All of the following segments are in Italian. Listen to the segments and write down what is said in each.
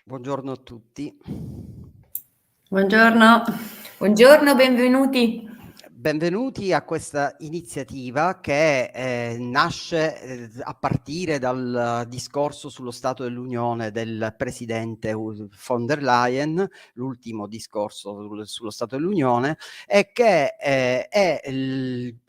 Buongiorno a tutti. Buongiorno. Buongiorno, benvenuti. Benvenuti a questa iniziativa che nasce a partire dal discorso sullo Stato dell'Unione del presidente von der Leyen, l'ultimo discorso sullo Stato dell'Unione, e che è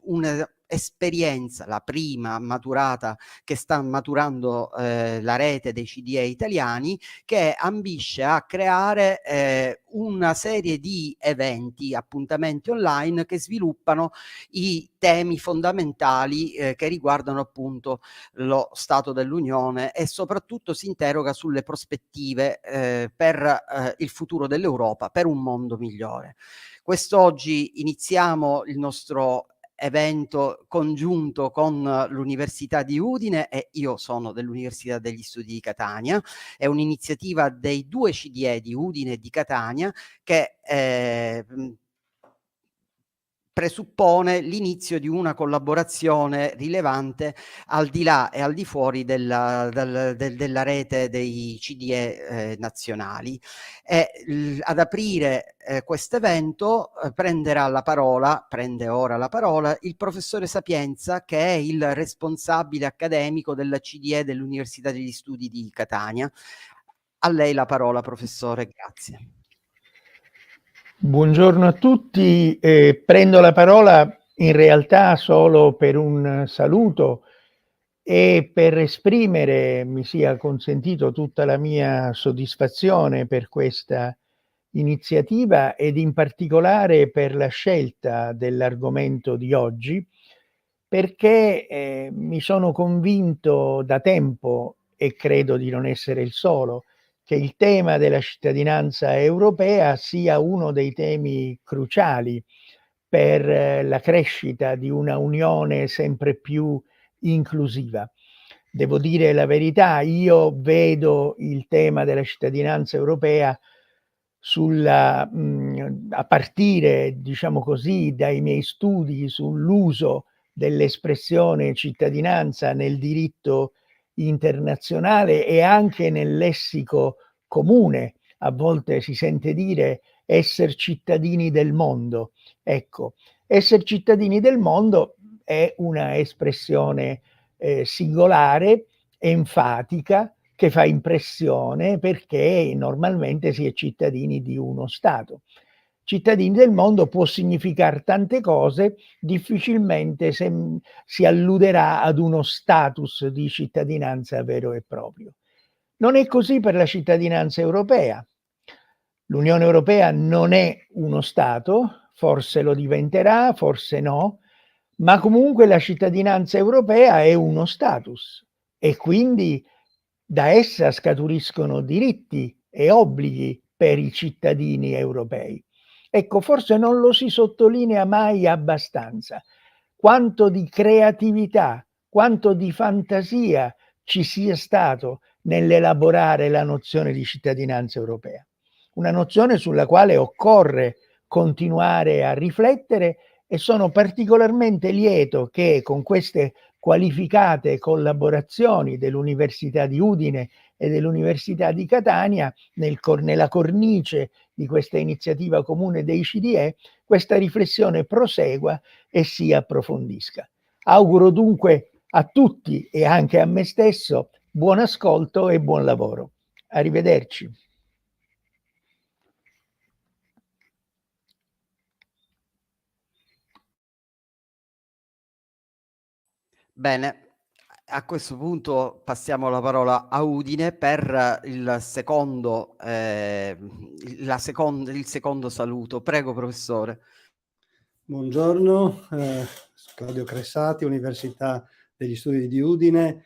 un'esperienza, la prima maturata che sta maturando la rete dei CDE italiani, che ambisce a creare una serie di eventi, appuntamenti online che sviluppano i temi fondamentali che riguardano appunto lo Stato dell'Unione e soprattutto si interroga sulle prospettive per il futuro dell'Europa, per un mondo migliore. Quest'oggi iniziamo il nostro evento congiunto con l'Università di Udine e io sono dell'Università degli Studi di Catania. È un'iniziativa dei due CDE di Udine e di Catania che presuppone l'inizio di una collaborazione rilevante al di là e al di fuori della rete dei CDE nazionali. Ad aprire questo evento prende ora la parola il professore Sapienza, che è il responsabile accademico della CDE dell'Università degli Studi di Catania. A lei la parola, professore, grazie. Buongiorno a tutti, prendo la parola in realtà solo per un saluto e per esprimere, mi sia consentito, tutta la mia soddisfazione per questa iniziativa ed in particolare per la scelta dell'argomento di oggi, perché mi sono convinto da tempo, e credo di non essere il solo, che il tema della cittadinanza europea sia uno dei temi cruciali per la crescita di una unione sempre più inclusiva. Devo dire la verità, io vedo il tema della cittadinanza europea a partire, diciamo così, dai miei studi sull'uso dell'espressione cittadinanza nel diritto internazionale e anche nel lessico comune. A volte si sente dire essere cittadini del mondo. Ecco, essere cittadini del mondo è una espressione singolare, enfatica, che fa impressione perché normalmente si è cittadini di uno Stato. Cittadini del mondo può significare tante cose, difficilmente si alluderà ad uno status di cittadinanza vero e proprio. Non è così per la cittadinanza europea. L'Unione Europea non è uno Stato, forse lo diventerà, forse no, ma comunque la cittadinanza europea è uno status e quindi da essa scaturiscono diritti e obblighi per i cittadini europei. Ecco, forse non lo si sottolinea mai abbastanza quanto di creatività, quanto di fantasia ci sia stato nell'elaborare la nozione di cittadinanza europea. Una nozione sulla quale occorre continuare a riflettere e sono particolarmente lieto che con queste qualificate collaborazioni dell'Università di Udine e dell'Università di Catania, nella cornice di questa iniziativa comune dei CDE, questa riflessione prosegua e si approfondisca. Auguro dunque a tutti e anche a me stesso buon ascolto e buon lavoro. Arrivederci. Bene, a questo punto passiamo la parola a Udine per il secondo saluto. Prego, professore. Buongiorno, Claudio Cressati, Università degli Studi di Udine,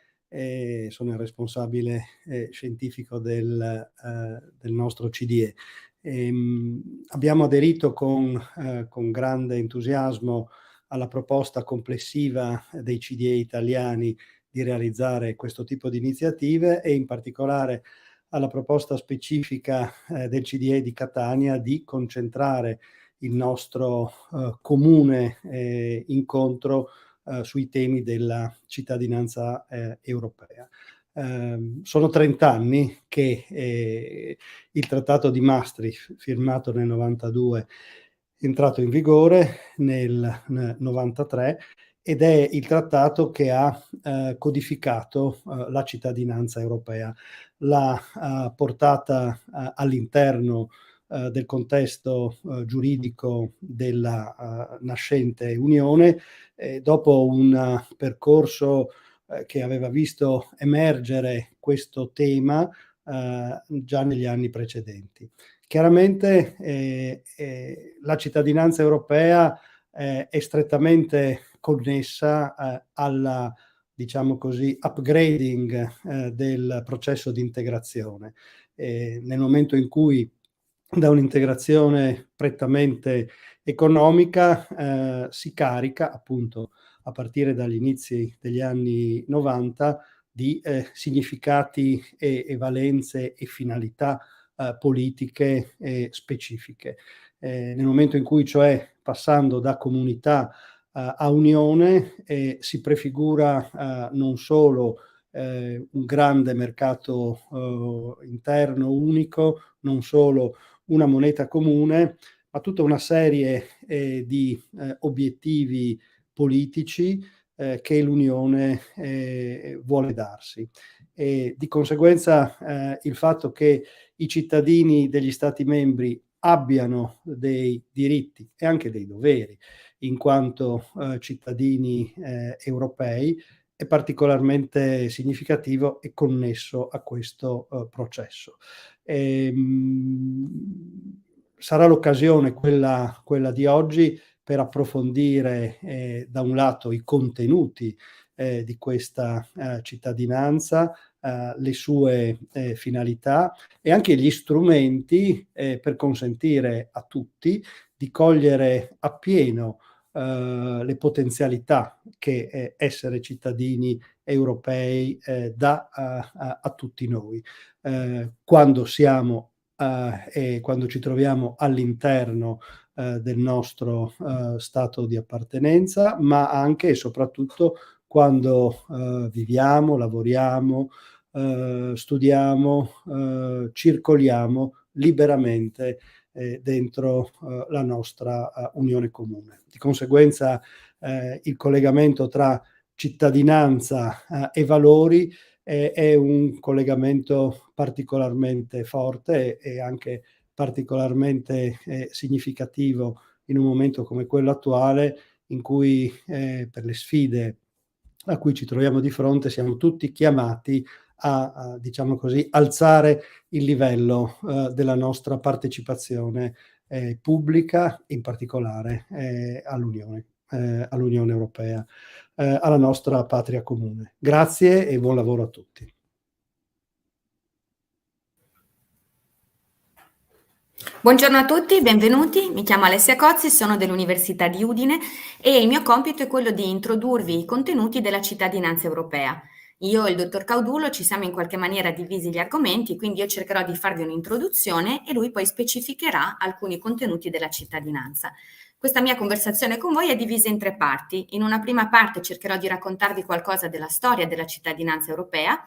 sono il responsabile scientifico del nostro CDE. Abbiamo aderito con grande entusiasmo alla proposta complessiva dei CDE italiani di realizzare questo tipo di iniziative e in particolare alla proposta specifica del CDE di Catania di concentrare il nostro comune incontro sui temi della cittadinanza europea. Sono 30 anni che il Trattato di Maastricht, firmato nel 92, è entrato in vigore nel 93, ed è il trattato che ha codificato la cittadinanza europea, l'ha portata all'interno del contesto giuridico della nascente Unione, dopo un percorso che aveva visto emergere questo tema già negli anni precedenti. Chiaramente la cittadinanza europea è strettamente connessa alla, diciamo così, upgrading del processo di integrazione. Nel momento in cui da un'integrazione prettamente economica si carica, appunto, a partire dagli inizi degli anni 90, di significati e valenze e finalità politiche specifiche. Nel momento in cui, cioè, passando da comunità a unione, si prefigura non solo un grande mercato interno unico, non solo una moneta comune, ma tutta una serie di obiettivi politici che l'Unione vuole darsi. E di conseguenza il fatto che i cittadini degli Stati membri abbiano dei diritti e anche dei doveri in quanto cittadini europei è particolarmente significativo e connesso a questo processo. Sarà l'occasione quella di oggi per approfondire da un lato i contenuti di questa cittadinanza, le sue finalità e anche gli strumenti per consentire a tutti di cogliere appieno le potenzialità che essere cittadini europei dà a tutti noi. Quando siamo e quando ci troviamo all'interno del nostro stato di appartenenza, ma anche e soprattutto quando viviamo, lavoriamo, studiamo, circoliamo liberamente dentro la nostra unione comune. Di conseguenza il collegamento tra cittadinanza e valori è un collegamento particolarmente forte e anche particolarmente significativo in un momento come quello attuale, in cui per le sfide a cui ci troviamo di fronte siamo tutti chiamati a diciamo così, alzare il livello della nostra partecipazione pubblica, in particolare all'Unione Europea, alla nostra patria comune. Grazie e buon lavoro a tutti. Buongiorno a tutti, benvenuti. Mi chiamo Alessia Cozzi, sono dell'Università di Udine e il mio compito è quello di introdurvi i contenuti della cittadinanza europea. Io e il dottor Caudulo ci siamo in qualche maniera divisi gli argomenti, quindi io cercherò di farvi un'introduzione e lui poi specificherà alcuni contenuti della cittadinanza. Questa mia conversazione con voi è divisa in 3 parti. In una prima parte cercherò di raccontarvi qualcosa della storia della cittadinanza europea.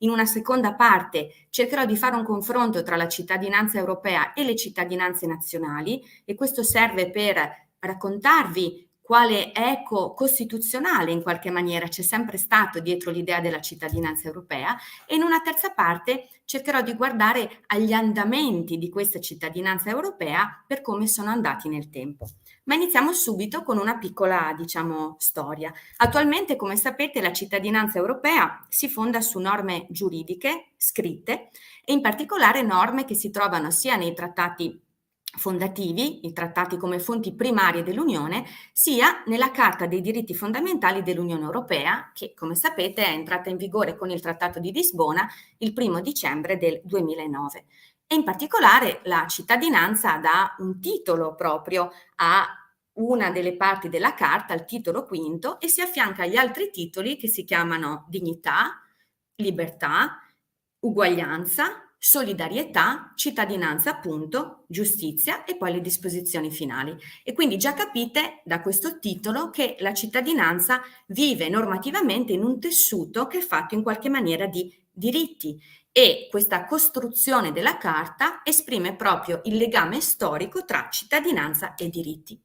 In una seconda parte cercherò di fare un confronto tra la cittadinanza europea e le cittadinanze nazionali e questo serve per raccontarvi quale eco costituzionale in qualche maniera c'è sempre stato dietro l'idea della cittadinanza europea e in una terza parte cercherò di guardare agli andamenti di questa cittadinanza europea per come sono andati nel tempo. Ma iniziamo subito con una piccola, storia. Attualmente, come sapete, la cittadinanza europea si fonda su norme giuridiche scritte e in particolare norme che si trovano sia nei trattati fondativi, i trattati come fonti primarie dell'Unione, sia nella Carta dei diritti fondamentali dell'Unione Europea, che, come sapete, è entrata in vigore con il Trattato di Lisbona il 1° dicembre del 2009. E in particolare la cittadinanza dà un titolo proprio a una delle parti della Carta, il titolo quinto, e si affianca agli altri titoli che si chiamano dignità, libertà, uguaglianza, solidarietà, cittadinanza appunto, giustizia e poi le disposizioni finali. E quindi già capite da questo titolo che la cittadinanza vive normativamente in un tessuto che è fatto in qualche maniera di diritti, e questa costruzione della Carta esprime proprio il legame storico tra cittadinanza e diritti.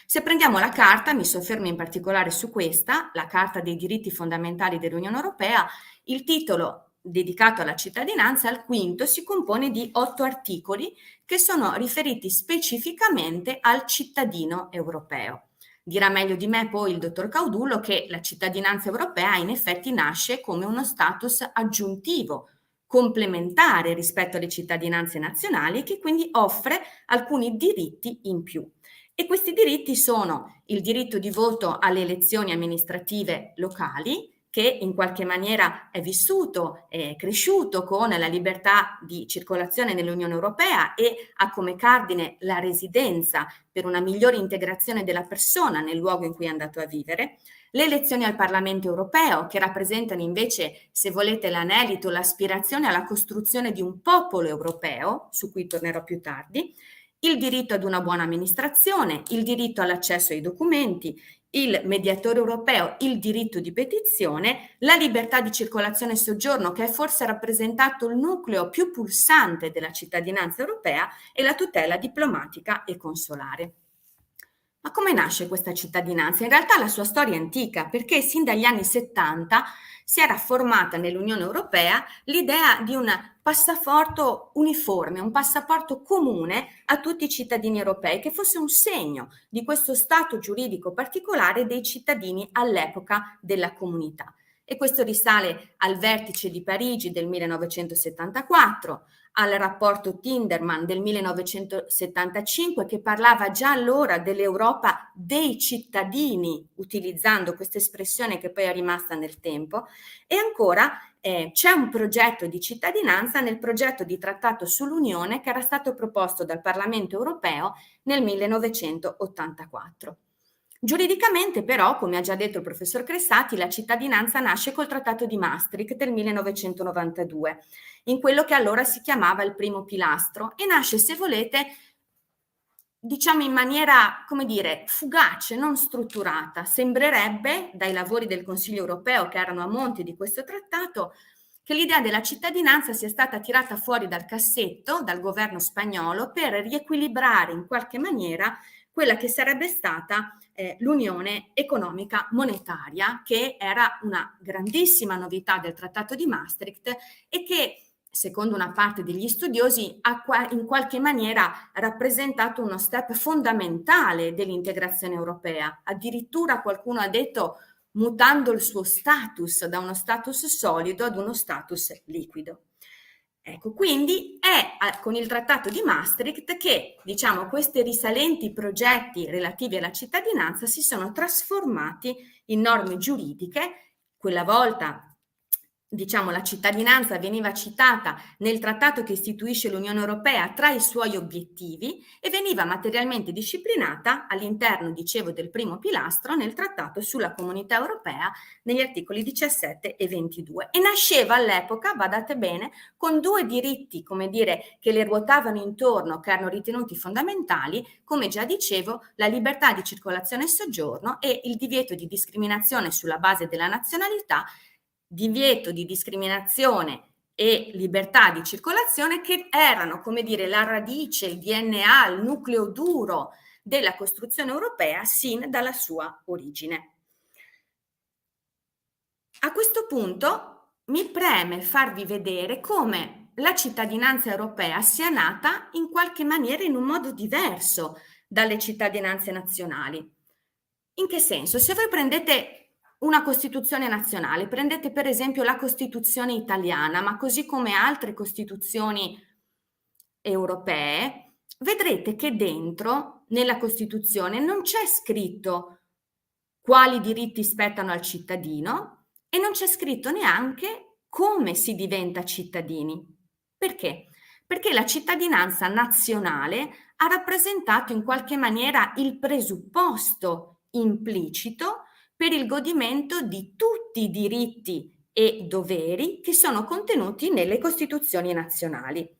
Se prendiamo la Carta, mi soffermo in particolare su questa, la Carta dei diritti fondamentali dell'Unione Europea, il titolo dedicato alla cittadinanza, al quinto, si compone di 8 articoli che sono riferiti specificamente al cittadino europeo. Dirà meglio di me poi il dottor Caudullo che la cittadinanza europea in effetti nasce come uno status aggiuntivo, complementare rispetto alle cittadinanze nazionali, che quindi offre alcuni diritti in più. E questi diritti sono il diritto di voto alle elezioni amministrative locali, che in qualche maniera è vissuto, è cresciuto con la libertà di circolazione nell'Unione Europea e ha come cardine la residenza per una migliore integrazione della persona nel luogo in cui è andato a vivere, le elezioni al Parlamento Europeo, che rappresentano invece, se volete, l'anelito, l'aspirazione alla costruzione di un popolo europeo, su cui tornerò più tardi, il diritto ad una buona amministrazione, il diritto all'accesso ai documenti, il mediatore europeo, il diritto di petizione, la libertà di circolazione e soggiorno, che è forse rappresentato il nucleo più pulsante della cittadinanza europea, e la tutela diplomatica e consolare. Ma come nasce questa cittadinanza? In realtà la sua storia è antica, perché sin dagli anni 70 si era formata nell'Unione Europea l'idea di un passaporto uniforme, un passaporto comune a tutti i cittadini europei, che fosse un segno di questo stato giuridico particolare dei cittadini all'epoca della comunità. E questo risale al vertice di Parigi del 1974, al rapporto Tinderman del 1975, che parlava già allora dell'Europa dei cittadini, utilizzando questa espressione che poi è rimasta nel tempo, e ancora c'è un progetto di cittadinanza nel progetto di trattato sull'Unione che era stato proposto dal Parlamento europeo nel 1984. Giuridicamente però, come ha già detto il professor Cressati, la cittadinanza nasce col Trattato di Maastricht del 1992, in quello che allora si chiamava il primo pilastro, e nasce, se volete, diciamo in maniera, come dire, fugace, non strutturata. Sembrerebbe, dai lavori del Consiglio europeo che erano a monte di questo trattato, che l'idea della cittadinanza sia stata tirata fuori dal cassetto dal governo spagnolo per riequilibrare in qualche maniera quella che sarebbe stata l'unione economica monetaria, che era una grandissima novità del Trattato di Maastricht e che, secondo una parte degli studiosi, ha in qualche maniera rappresentato uno step fondamentale dell'integrazione europea. Addirittura qualcuno ha detto mutando il suo status da uno status solido ad uno status liquido. Ecco, quindi è con il Trattato di Maastricht che, diciamo, questi risalenti progetti relativi alla cittadinanza si sono trasformati in norme giuridiche. Quella volta, diciamo, la cittadinanza veniva citata nel trattato che istituisce l'Unione Europea tra i suoi obiettivi e veniva materialmente disciplinata all'interno, dicevo, del primo pilastro nel trattato sulla Comunità Europea negli articoli 17 e 22, e nasceva all'epoca, badate bene, con 2 diritti, come dire, che le ruotavano intorno, che erano ritenuti fondamentali, come già dicevo, la libertà di circolazione e soggiorno e il divieto di discriminazione sulla base della nazionalità, divieto di discriminazione e libertà di circolazione, che erano, come dire, la radice, il DNA, il nucleo duro della costruzione europea sin dalla sua origine. A questo punto mi preme farvi vedere come la cittadinanza europea sia nata in qualche maniera in un modo diverso dalle cittadinanze nazionali. In che senso? Se voi prendete una Costituzione nazionale, prendete per esempio la Costituzione italiana, ma così come altre Costituzioni europee, vedrete che dentro, nella Costituzione, non c'è scritto quali diritti spettano al cittadino e non c'è scritto neanche come si diventa cittadini. Perché? Perché la cittadinanza nazionale ha rappresentato in qualche maniera il presupposto implicito per il godimento di tutti i diritti e doveri che sono contenuti nelle Costituzioni nazionali.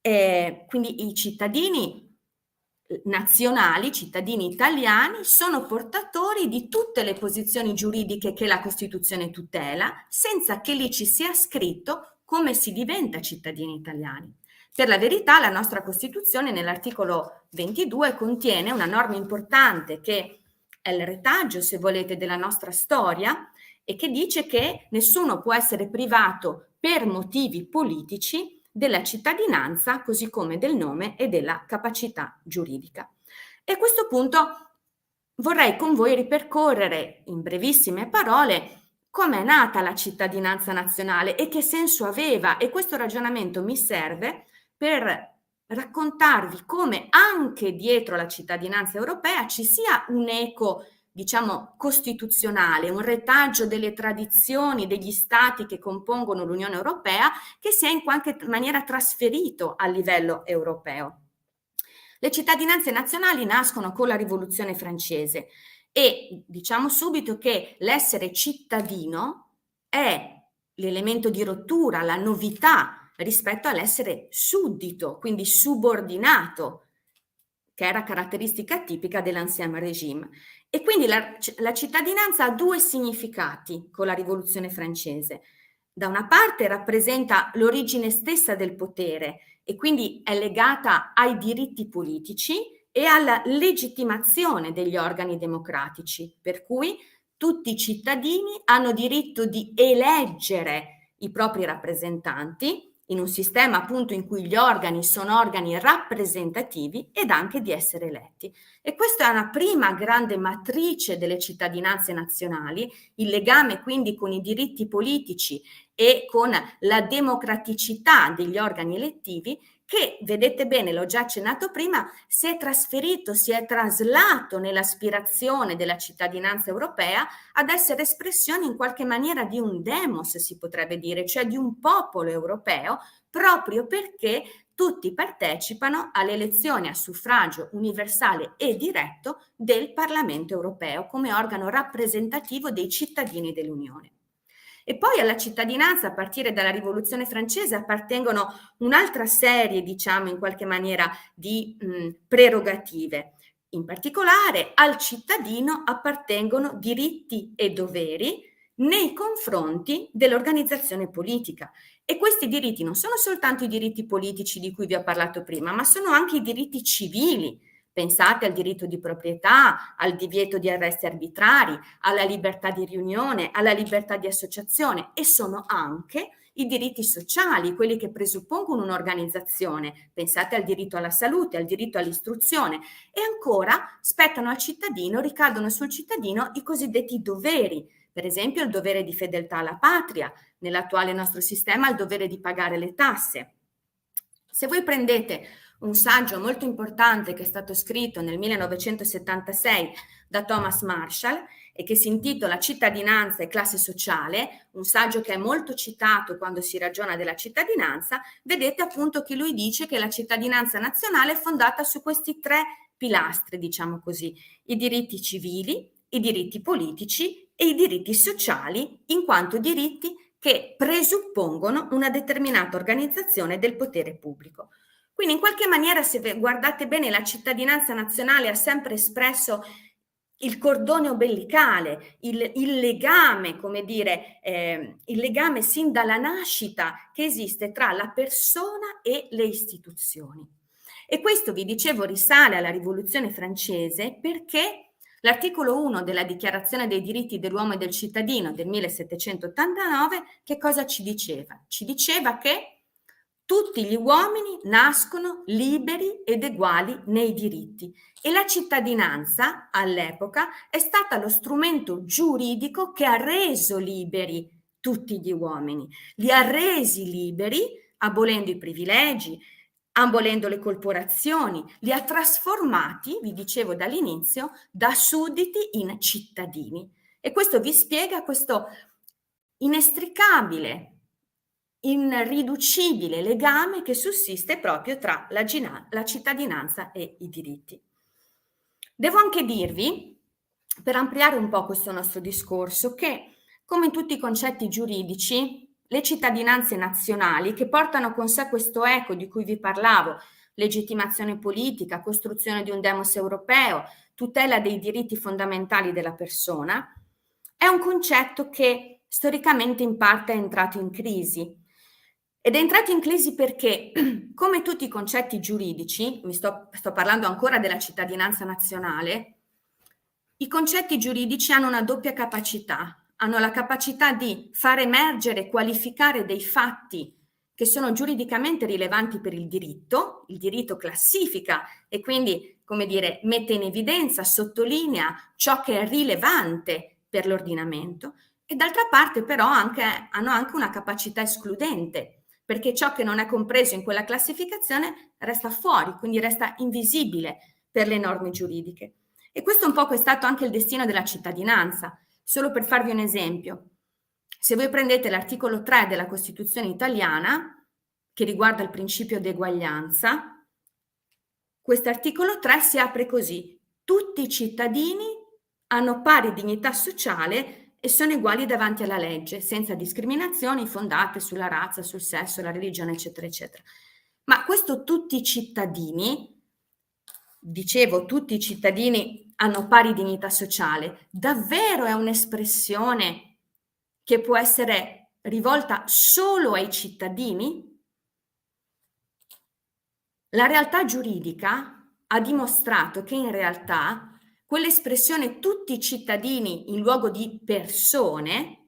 Quindi i cittadini nazionali, cittadini italiani, sono portatori di tutte le posizioni giuridiche che la Costituzione tutela, senza che lì ci sia scritto come si diventa cittadini italiani. Per la verità, la nostra Costituzione nell'articolo 22 contiene una norma importante che è il retaggio, se volete, della nostra storia e che dice che nessuno può essere privato per motivi politici della cittadinanza, così come del nome e della capacità giuridica. E a questo punto vorrei con voi ripercorrere in brevissime parole come è nata la cittadinanza nazionale e che senso aveva, e questo ragionamento mi serve per raccontarvi come anche dietro la cittadinanza europea ci sia un eco, diciamo, costituzionale, un retaggio delle tradizioni degli stati che compongono l'Unione Europea che si è in qualche maniera trasferito a livello europeo. Le cittadinanze nazionali nascono con la Rivoluzione francese e diciamo subito che l'essere cittadino è l'elemento di rottura, la novità rispetto all'essere suddito, quindi subordinato, che era caratteristica tipica dell'Ancien Régime. E quindi la cittadinanza ha due significati con la Rivoluzione francese. Da una parte rappresenta l'origine stessa del potere e quindi è legata ai diritti politici e alla legittimazione degli organi democratici, per cui tutti i cittadini hanno diritto di eleggere i propri rappresentanti in un sistema appunto in cui gli organi sono organi rappresentativi ed anche di essere eletti. E questa è una prima grande matrice delle cittadinanze nazionali, il legame quindi con i diritti politici e con la democraticità degli organi elettivi che, vedete bene, l'ho già accennato prima, si è trasferito, si è traslato nell'aspirazione della cittadinanza europea ad essere espressione in qualche maniera di un demos, si potrebbe dire, cioè di un popolo europeo, proprio perché tutti partecipano alle elezioni a suffragio universale e diretto del Parlamento europeo come organo rappresentativo dei cittadini dell'Unione. E poi alla cittadinanza, a partire dalla Rivoluzione francese, appartengono un'altra serie, diciamo in qualche maniera, di prerogative. In particolare al cittadino appartengono diritti e doveri nei confronti dell'organizzazione politica. E questi diritti non sono soltanto i diritti politici di cui vi ho parlato prima, ma sono anche i diritti civili. Pensate al diritto di proprietà, al divieto di arresti arbitrari, alla libertà di riunione, alla libertà di associazione e sono anche i diritti sociali, quelli che presuppongono un'organizzazione. Pensate al diritto alla salute, al diritto all'istruzione e ancora spettano al cittadino, ricadono sul cittadino i cosiddetti doveri, per esempio il dovere di fedeltà alla patria, nell'attuale nostro sistema il dovere di pagare le tasse. Se voi prendete un saggio molto importante che è stato scritto nel 1976 da Thomas Marshall e che si intitola Cittadinanza e classe sociale, un saggio che è molto citato quando si ragiona della cittadinanza, vedete appunto che lui dice che la cittadinanza nazionale è fondata su questi tre pilastri, diciamo così, i diritti civili, i diritti politici e i diritti sociali, in quanto diritti che presuppongono una determinata organizzazione del potere pubblico. Quindi in qualche maniera, se guardate bene, la cittadinanza nazionale ha sempre espresso il cordone ombelicale, il legame, come dire, il legame sin dalla nascita che esiste tra la persona e le istituzioni. E questo, vi dicevo, risale alla Rivoluzione francese perché l'articolo 1 della Dichiarazione dei diritti dell'uomo e del cittadino del 1789 che cosa ci diceva? Ci diceva che tutti gli uomini nascono liberi ed uguali nei diritti e la cittadinanza all'epoca è stata lo strumento giuridico che ha reso liberi tutti gli uomini, li ha resi liberi abolendo i privilegi, abolendo le corporazioni, li ha trasformati, vi dicevo dall'inizio, da sudditi in cittadini. E questo vi spiega questo inestricabile, irriducibile legame che sussiste proprio tra la cittadinanza e i diritti. Devo anche dirvi, per ampliare un po' questo nostro discorso, che come in tutti i concetti giuridici, le cittadinanze nazionali che portano con sé questo eco di cui vi parlavo, legittimazione politica, costruzione di un demos europeo, tutela dei diritti fondamentali della persona, è un concetto che storicamente in parte è entrato in crisi. Ed è entrato in crisi perché, come tutti i concetti giuridici, sto parlando ancora della cittadinanza nazionale, i concetti giuridici hanno una doppia capacità. Hanno la capacità di far emergere, qualificare dei fatti che sono giuridicamente rilevanti per il diritto classifica e quindi, come dire, mette in evidenza, sottolinea ciò che è rilevante per l'ordinamento, e d'altra parte però hanno anche una capacità escludente, perché ciò che non è compreso in quella classificazione resta fuori, quindi resta invisibile per le norme giuridiche. E questo un po' è stato anche il destino della cittadinanza. Solo per farvi un esempio, se voi prendete l'articolo 3 della Costituzione italiana, che riguarda il principio di eguaglianza, quest'articolo 3 si apre così: tutti i cittadini hanno pari dignità sociale e sono uguali davanti alla legge, senza discriminazioni fondate sulla razza, sul sesso, la religione, eccetera, eccetera. Ma questo tutti i cittadini, dicevo, tutti i cittadini hanno pari dignità sociale, davvero è un'espressione che può essere rivolta solo ai cittadini? La realtà giuridica ha dimostrato che in realtà quell'espressione tutti i cittadini in luogo di persone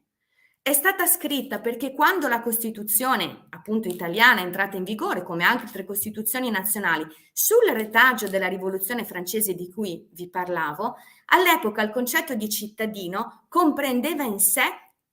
è stata scritta perché quando la Costituzione, appunto italiana, è entrata in vigore, come anche altre Costituzioni nazionali, sul retaggio della Rivoluzione francese di cui vi parlavo, all'epoca il concetto di cittadino comprendeva in sé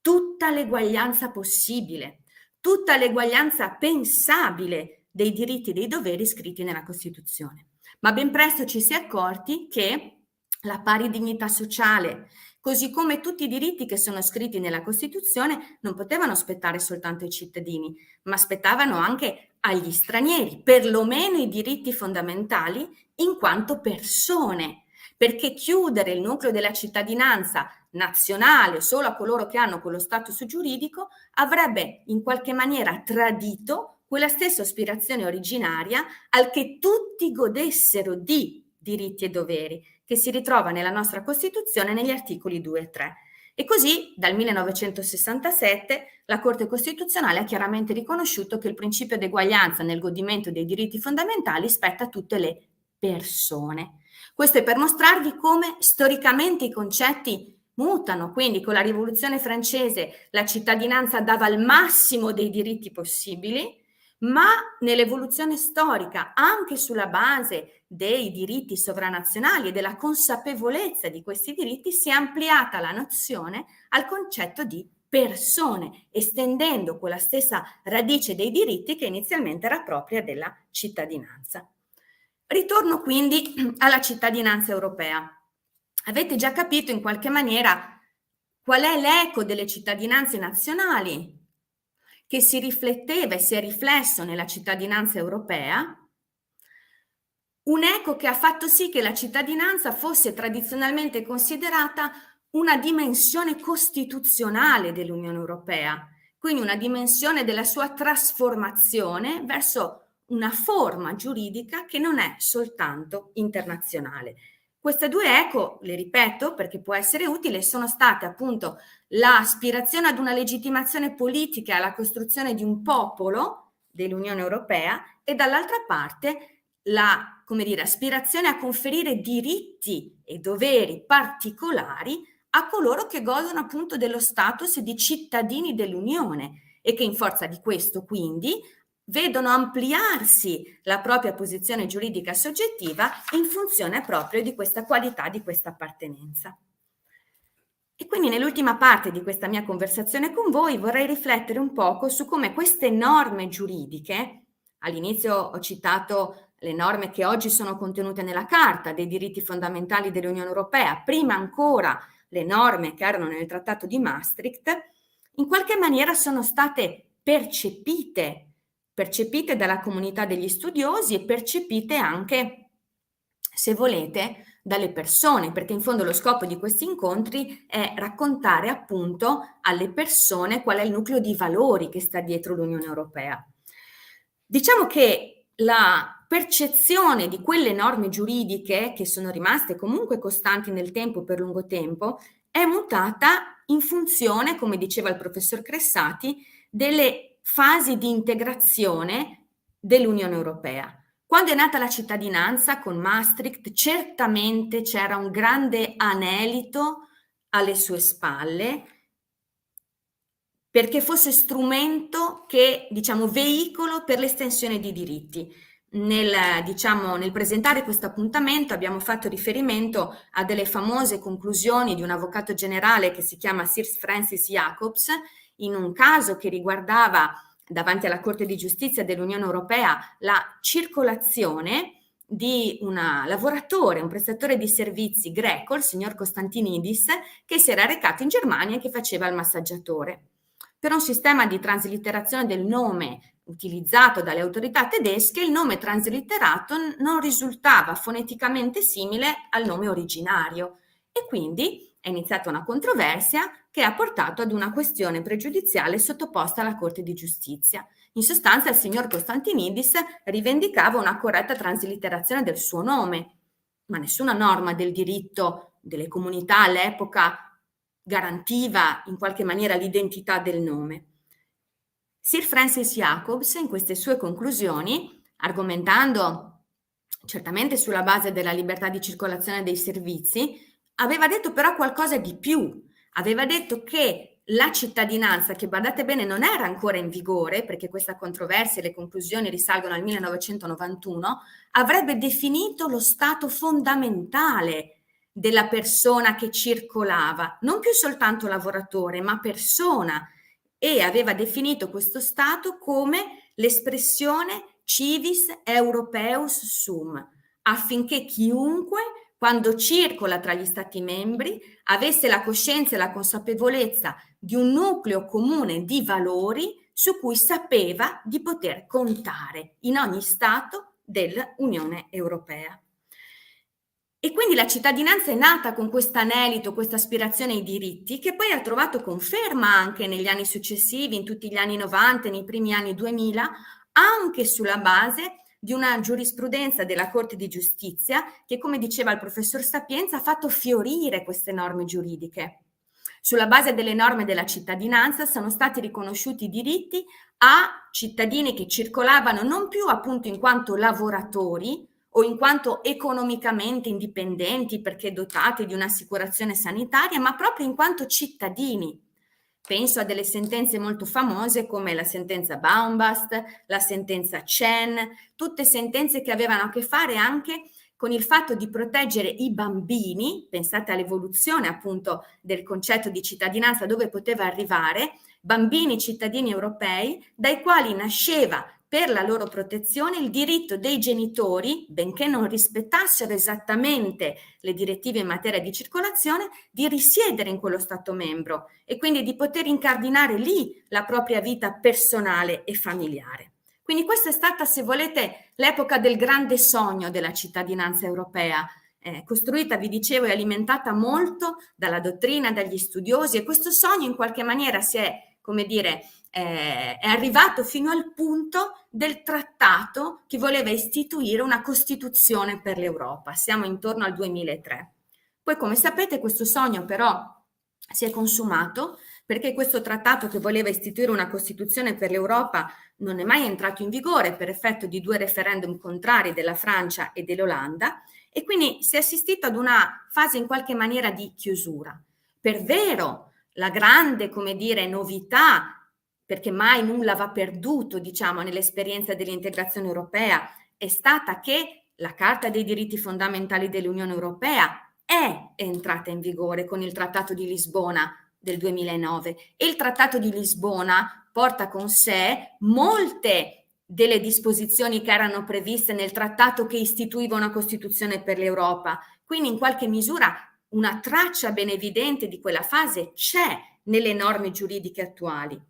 tutta l'eguaglianza possibile, tutta l'eguaglianza pensabile dei diritti e dei doveri scritti nella Costituzione. Ma ben presto ci si è accorti che la pari dignità sociale, così come tutti i diritti che sono scritti nella Costituzione, non potevano spettare soltanto ai cittadini, ma spettavano anche agli stranieri, perlomeno i diritti fondamentali in quanto persone, perché chiudere il nucleo della cittadinanza nazionale solo a coloro che hanno quello status giuridico avrebbe in qualche maniera tradito quella stessa aspirazione originaria al che tutti godessero di diritti e doveri, che si ritrova nella nostra Costituzione negli articoli 2 e 3. E così dal 1967 la Corte Costituzionale ha chiaramente riconosciuto che il principio di eguaglianza nel godimento dei diritti fondamentali spetta a tutte le persone. Questo è per mostrarvi come storicamente i concetti mutano, quindi con la Rivoluzione francese la cittadinanza dava il massimo dei diritti possibili, ma nell'evoluzione storica, anche sulla base dei diritti sovranazionali e della consapevolezza di questi diritti, si è ampliata la nozione al concetto di persone, estendendo quella stessa radice dei diritti che inizialmente era propria della cittadinanza. Ritorno quindi alla cittadinanza europea. Avete già capito in qualche maniera qual è l'eco delle cittadinanze nazionali che si rifletteva e si è riflesso nella cittadinanza europea, un eco che ha fatto sì che la cittadinanza fosse tradizionalmente considerata una dimensione costituzionale dell'Unione Europea, quindi una dimensione della sua trasformazione verso una forma giuridica che non è soltanto internazionale. Queste due eco, le ripeto perché può essere utile, sono state appunto l'aspirazione ad una legittimazione politica alla costruzione di un popolo dell'Unione Europea e dall'altra parte la, come dire, aspirazione a conferire diritti e doveri particolari a coloro che godono appunto dello status di cittadini dell'Unione e che in forza di questo quindi vedono ampliarsi la propria posizione giuridica soggettiva in funzione proprio di questa qualità, di questa appartenenza. E quindi nell'ultima parte di questa mia conversazione con voi vorrei riflettere un poco su come queste norme giuridiche, all'inizio ho citato le norme che oggi sono contenute nella Carta dei diritti fondamentali dell'Unione Europea, prima ancora le norme che erano nel Trattato di Maastricht, in qualche maniera sono state percepite dalla comunità degli studiosi e percepite anche, se volete, dalle persone, perché in fondo lo scopo di questi incontri è raccontare appunto alle persone qual è il nucleo di valori che sta dietro l'Unione Europea. Diciamo che la percezione di quelle norme giuridiche che sono rimaste comunque costanti nel tempo per lungo tempo è mutata in funzione, come diceva il professor Cressati, delle fasi di integrazione dell'Unione Europea. Quando è nata la cittadinanza con Maastricht, certamente c'era un grande anelito alle sue spalle perché fosse strumento che, diciamo, veicolo per l'estensione di diritti. Nel presentare questo appuntamento abbiamo fatto riferimento a delle famose conclusioni di un avvocato generale che si chiama Sir Francis Jacobs, in un caso che riguardava davanti alla Corte di Giustizia dell'Unione Europea la circolazione di un lavoratore, un prestatore di servizi greco, il signor Constantinidis, che si era recato in Germania e che faceva il massaggiatore. Per un sistema di traslitterazione del nome utilizzato dalle autorità tedesche, il nome traslitterato non risultava foneticamente simile al nome originario e quindi è iniziata una controversia che ha portato ad una questione pregiudiziale sottoposta alla Corte di Giustizia. In sostanza il signor Constantinidis rivendicava una corretta traslitterazione del suo nome, ma nessuna norma del diritto delle comunità all'epoca garantiva in qualche maniera l'identità del nome. Sir Francis Jacobs in queste sue conclusioni, argomentando certamente sulla base della libertà di circolazione dei servizi, aveva detto però qualcosa di più. Aveva detto che la cittadinanza, che badate bene non era ancora in vigore, perché questa controversia e le conclusioni risalgono al 1991, avrebbe definito lo stato fondamentale della persona che circolava, non più soltanto lavoratore, ma persona, e aveva definito questo stato come l'espressione civis europeus sum, affinché chiunque, quando circola tra gli Stati membri, avesse la coscienza e la consapevolezza di un nucleo comune di valori su cui sapeva di poter contare in ogni Stato dell'Unione Europea. E quindi la cittadinanza è nata con questo anelito, questa aspirazione ai diritti, che poi ha trovato conferma anche negli anni successivi, in tutti gli anni 90, nei primi anni 2000, anche sulla base di una giurisprudenza della Corte di Giustizia che, come diceva il professor Sapienza, ha fatto fiorire queste norme giuridiche. Sulla base delle norme della cittadinanza sono stati riconosciuti i diritti a cittadini che circolavano non più appunto in quanto lavoratori, o in quanto economicamente indipendenti perché dotati di un'assicurazione sanitaria, ma proprio in quanto cittadini. Penso a delle sentenze molto famose come la sentenza Baumbast, la sentenza Chen, tutte sentenze che avevano a che fare anche con il fatto di proteggere i bambini, pensate all'evoluzione appunto del concetto di cittadinanza dove poteva arrivare, bambini cittadini europei dai quali nasceva per la loro protezione il diritto dei genitori, benché non rispettassero esattamente le direttive in materia di circolazione, di risiedere in quello Stato membro e quindi di poter incardinare lì la propria vita personale e familiare. Quindi questa è stata, se volete, l'epoca del grande sogno della cittadinanza europea, costruita, vi dicevo, e alimentata molto dalla dottrina, dagli studiosi, e questo sogno in qualche maniera si è, come dire, è arrivato fino al punto del trattato che voleva istituire una Costituzione per l'Europa. Siamo intorno al 2003. Poi, come sapete, questo sogno però si è consumato perché questo trattato che voleva istituire una Costituzione per l'Europa non è mai entrato in vigore per effetto di 2 referendum contrari della Francia e dell'Olanda e quindi si è assistito ad una fase in qualche maniera di chiusura. Per vero, la grande, come dire, novità, perché mai nulla va perduto, diciamo, nell'esperienza dell'integrazione europea, è stata che la Carta dei diritti fondamentali dell'Unione Europea è entrata in vigore con il Trattato di Lisbona del 2009 e il Trattato di Lisbona porta con sé molte delle disposizioni che erano previste nel trattato che istituiva una Costituzione per l'Europa. Quindi in qualche misura una traccia ben evidente di quella fase c'è nelle norme giuridiche attuali.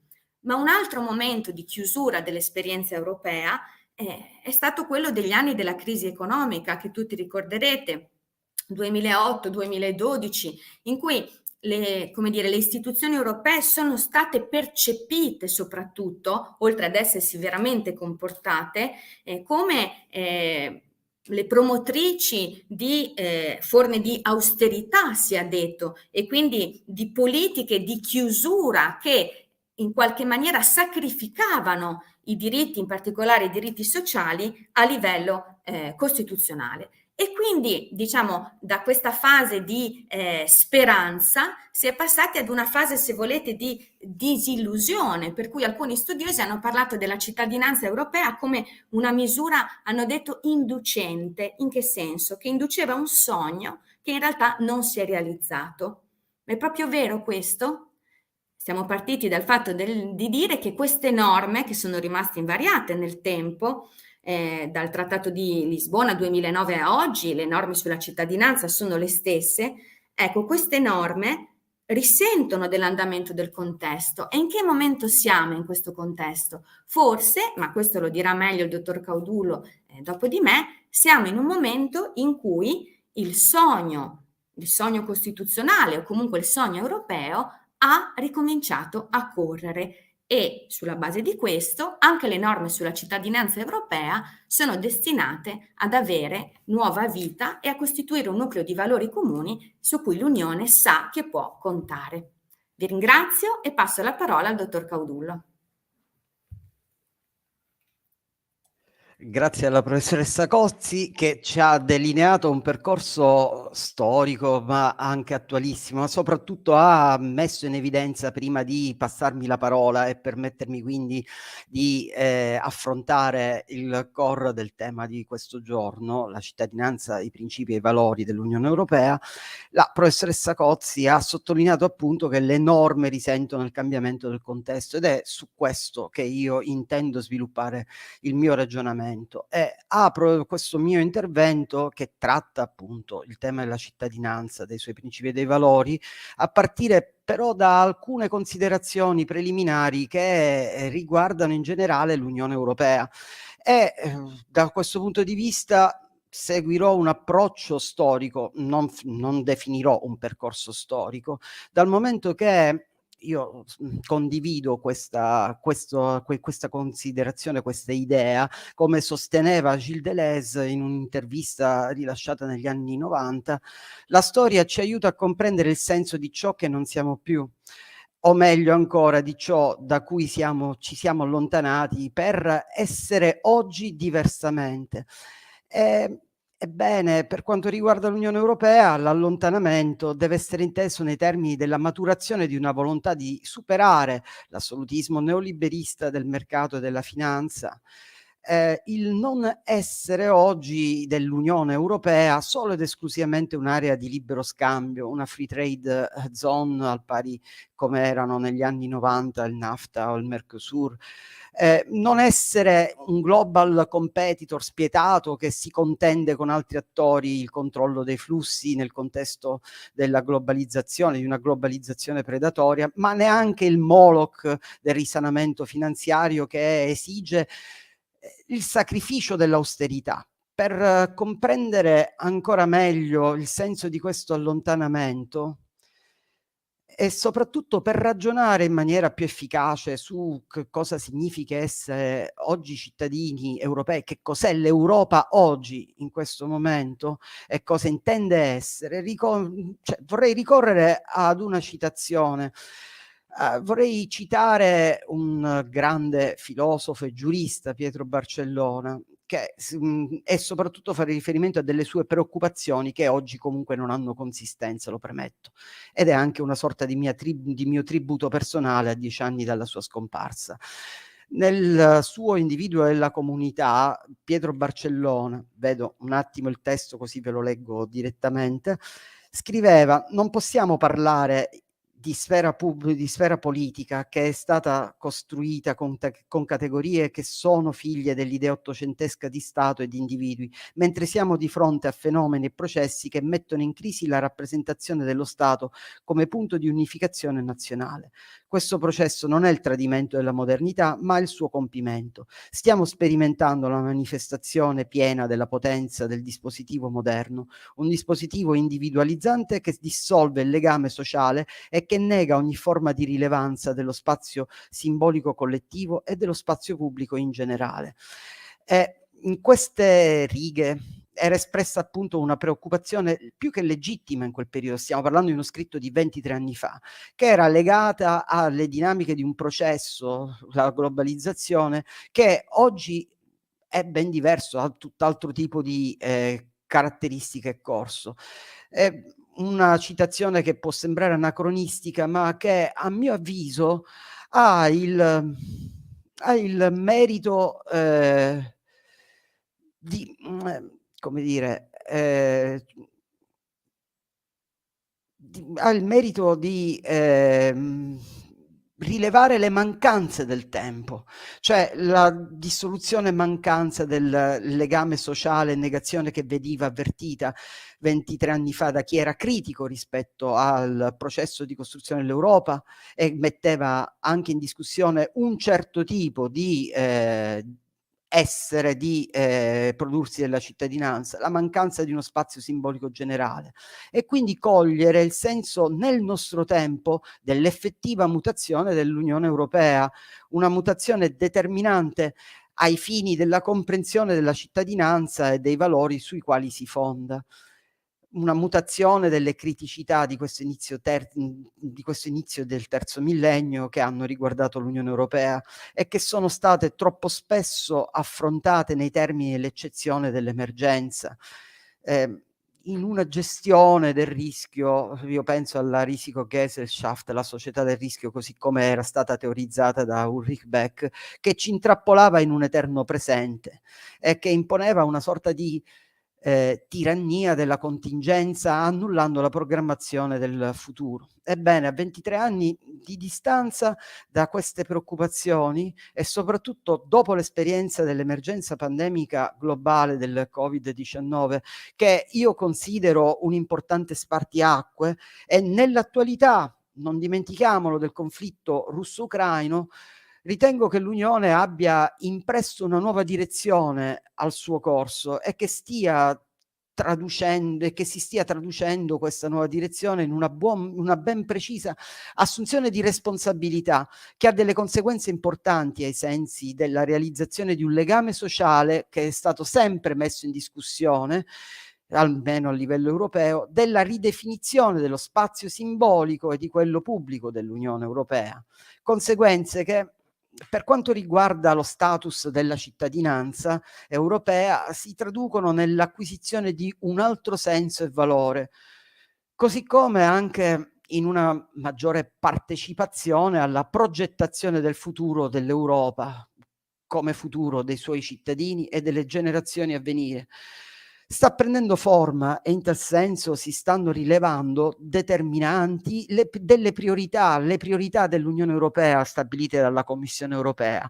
Ma un altro momento di chiusura dell'esperienza europea è stato quello degli anni della crisi economica, che tutti ricorderete, 2008-2012, in cui le istituzioni europee sono state percepite soprattutto, oltre ad essersi veramente comportate, come le promotrici di forme di austerità, si è detto, e quindi di politiche di chiusura che in qualche maniera sacrificavano i diritti, in particolare i diritti sociali, a livello costituzionale. E quindi, diciamo, da questa fase di speranza si è passati ad una fase, se volete, di disillusione, per cui alcuni studiosi hanno parlato della cittadinanza europea come una misura, hanno detto, inducente. In che senso? Che induceva un sogno che in realtà non si è realizzato. È proprio vero questo? Siamo partiti dal fatto di dire che queste norme, che sono rimaste invariate nel tempo, dal Trattato di Lisbona 2009 a oggi, le norme sulla cittadinanza sono le stesse. Ecco, queste norme risentono dell'andamento del contesto. E in che momento siamo in questo contesto? Forse, ma questo lo dirà meglio il dottor Caudulo dopo di me, siamo in un momento in cui il sogno costituzionale o comunque il sogno europeo ha ricominciato a correre. E sulla base di questo anche le norme sulla cittadinanza europea sono destinate ad avere nuova vita e a costituire un nucleo di valori comuni su cui l'Unione sa che può contare. Vi ringrazio e passo la parola al dottor Caudullo. Grazie alla professoressa Cozzi che ci ha delineato un percorso storico ma anche attualissimo, ma soprattutto ha messo in evidenza, prima di passarmi la parola e permettermi quindi di affrontare il core del tema di questo giorno, la cittadinanza, i principi e i valori dell'Unione Europea, la professoressa Cozzi ha sottolineato appunto che le norme risentono del cambiamento del contesto, ed è su questo che io intendo sviluppare il mio ragionamento. E apro questo mio intervento, che tratta appunto il tema della cittadinanza, dei suoi principi e dei valori, a partire però da alcune considerazioni preliminari che riguardano in generale l'Unione Europea. E da questo punto di vista seguirò un approccio storico, non definirò un percorso storico, dal momento che io condivido questa considerazione, questa idea, come sosteneva Gilles Deleuze in un'intervista rilasciata negli anni 90, la storia ci aiuta a comprendere il senso di ciò che non siamo più, o meglio ancora di ciò da cui ci siamo allontanati per essere oggi diversamente. Ebbene, per quanto riguarda l'Unione Europea, l'allontanamento deve essere inteso nei termini della maturazione di una volontà di superare l'assolutismo neoliberista del mercato e della finanza, il non essere oggi dell'Unione Europea solo ed esclusivamente un'area di libero scambio, una free trade zone al pari come erano negli anni 90 il NAFTA o il Mercosur, non essere un global competitor spietato che si contende con altri attori il controllo dei flussi nel contesto della globalizzazione, di una globalizzazione predatoria, ma neanche il Moloch del risanamento finanziario che esige il sacrificio dell'austerità. Per comprendere ancora meglio il senso di questo allontanamento e soprattutto per ragionare in maniera più efficace su cosa significa essere oggi cittadini europei, che cos'è l'Europa oggi in questo momento e cosa intende essere, vorrei ricorrere ad una citazione. Vorrei citare un grande filosofo e giurista, Pietro Barcellona, e soprattutto fare riferimento a delle sue preoccupazioni che oggi comunque non hanno consistenza, lo premetto, ed è anche una sorta di mio tributo personale a 10 anni dalla sua scomparsa. Nel suo Individuo della comunità, Pietro Barcellona, vedo un attimo il testo così ve lo leggo direttamente, scriveva: non possiamo parlare di sfera politica che è stata costruita con categorie che sono figlie dell'idea ottocentesca di Stato e di individui, mentre siamo di fronte a fenomeni e processi che mettono in crisi la rappresentazione dello Stato come punto di unificazione nazionale. Questo processo non è il tradimento della modernità, ma il suo compimento. Stiamo sperimentando la manifestazione piena della potenza del dispositivo moderno, un dispositivo individualizzante che dissolve il legame sociale e che nega ogni forma di rilevanza dello spazio simbolico collettivo e dello spazio pubblico in generale. In queste righe era espressa appunto una preoccupazione più che legittima in quel periodo, stiamo parlando di uno scritto di 23 anni fa, che era legata alle dinamiche di un processo, la globalizzazione, che oggi è ben diverso, ha tutt'altro tipo di caratteristiche e corso. È una citazione che può sembrare anacronistica, ma che a mio avviso ha il merito di, come dire, ha il merito di rilevare le mancanze del tempo, cioè la dissoluzione e mancanza del legame sociale e negazione che veniva avvertita 23 anni fa da chi era critico rispetto al processo di costruzione dell'Europa e metteva anche in discussione un certo tipo di essere, di prodursi della cittadinanza, la mancanza di uno spazio simbolico generale e quindi cogliere il senso nel nostro tempo dell'effettiva mutazione dell'Unione Europea, una mutazione determinante ai fini della comprensione della cittadinanza e dei valori sui quali si fonda. Una mutazione delle criticità di questo inizio del terzo millennio che hanno riguardato l'Unione Europea e che sono state troppo spesso affrontate nei termini dell'eccezione dell'emergenza. In una gestione del rischio, io penso alla Risikogesellschaft, la società del rischio così come era stata teorizzata da Ulrich Beck, che ci intrappolava in un eterno presente e che imponeva una sorta di tirannia della contingenza, annullando la programmazione del futuro. Ebbene, a 23 anni di distanza da queste preoccupazioni e soprattutto dopo l'esperienza dell'emergenza pandemica globale del Covid-19, che io considero un importante spartiacque, e nell'attualità, non dimentichiamolo, del conflitto russo-ucraino, ritengo che l'Unione abbia impresso una nuova direzione al suo corso e che si stia traducendo questa nuova direzione in una ben precisa assunzione di responsabilità che ha delle conseguenze importanti ai sensi della realizzazione di un legame sociale che è stato sempre messo in discussione, almeno a livello europeo, della ridefinizione dello spazio simbolico e di quello pubblico dell'Unione Europea. Conseguenze che, per quanto riguarda lo status della cittadinanza europea, si traducono nell'acquisizione di un altro senso e valore, così come anche in una maggiore partecipazione alla progettazione del futuro dell'Europa come futuro dei suoi cittadini e delle generazioni a venire. Sta prendendo forma e in tal senso si stanno rilevando determinanti delle priorità, le priorità dell'Unione Europea stabilite dalla Commissione Europea,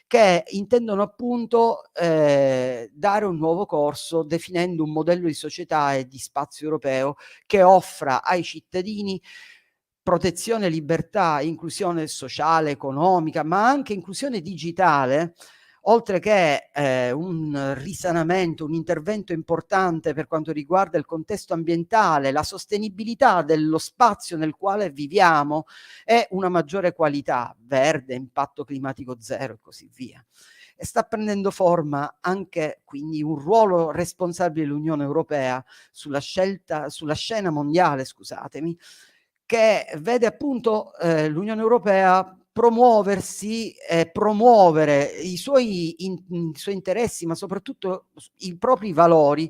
che intendono appunto dare un nuovo corso definendo un modello di società e di spazio europeo che offra ai cittadini protezione, libertà, inclusione sociale, economica, ma anche inclusione digitale, oltre che un risanamento, un intervento importante per quanto riguarda il contesto ambientale, la sostenibilità dello spazio nel quale viviamo e una maggiore qualità verde, impatto climatico zero e così via. E sta prendendo forma anche quindi un ruolo responsabile dell'Unione Europea sulla scena mondiale, scusatemi, che vede appunto l'Unione Europea promuoversi e promuovere i suoi interessi, ma soprattutto i propri valori,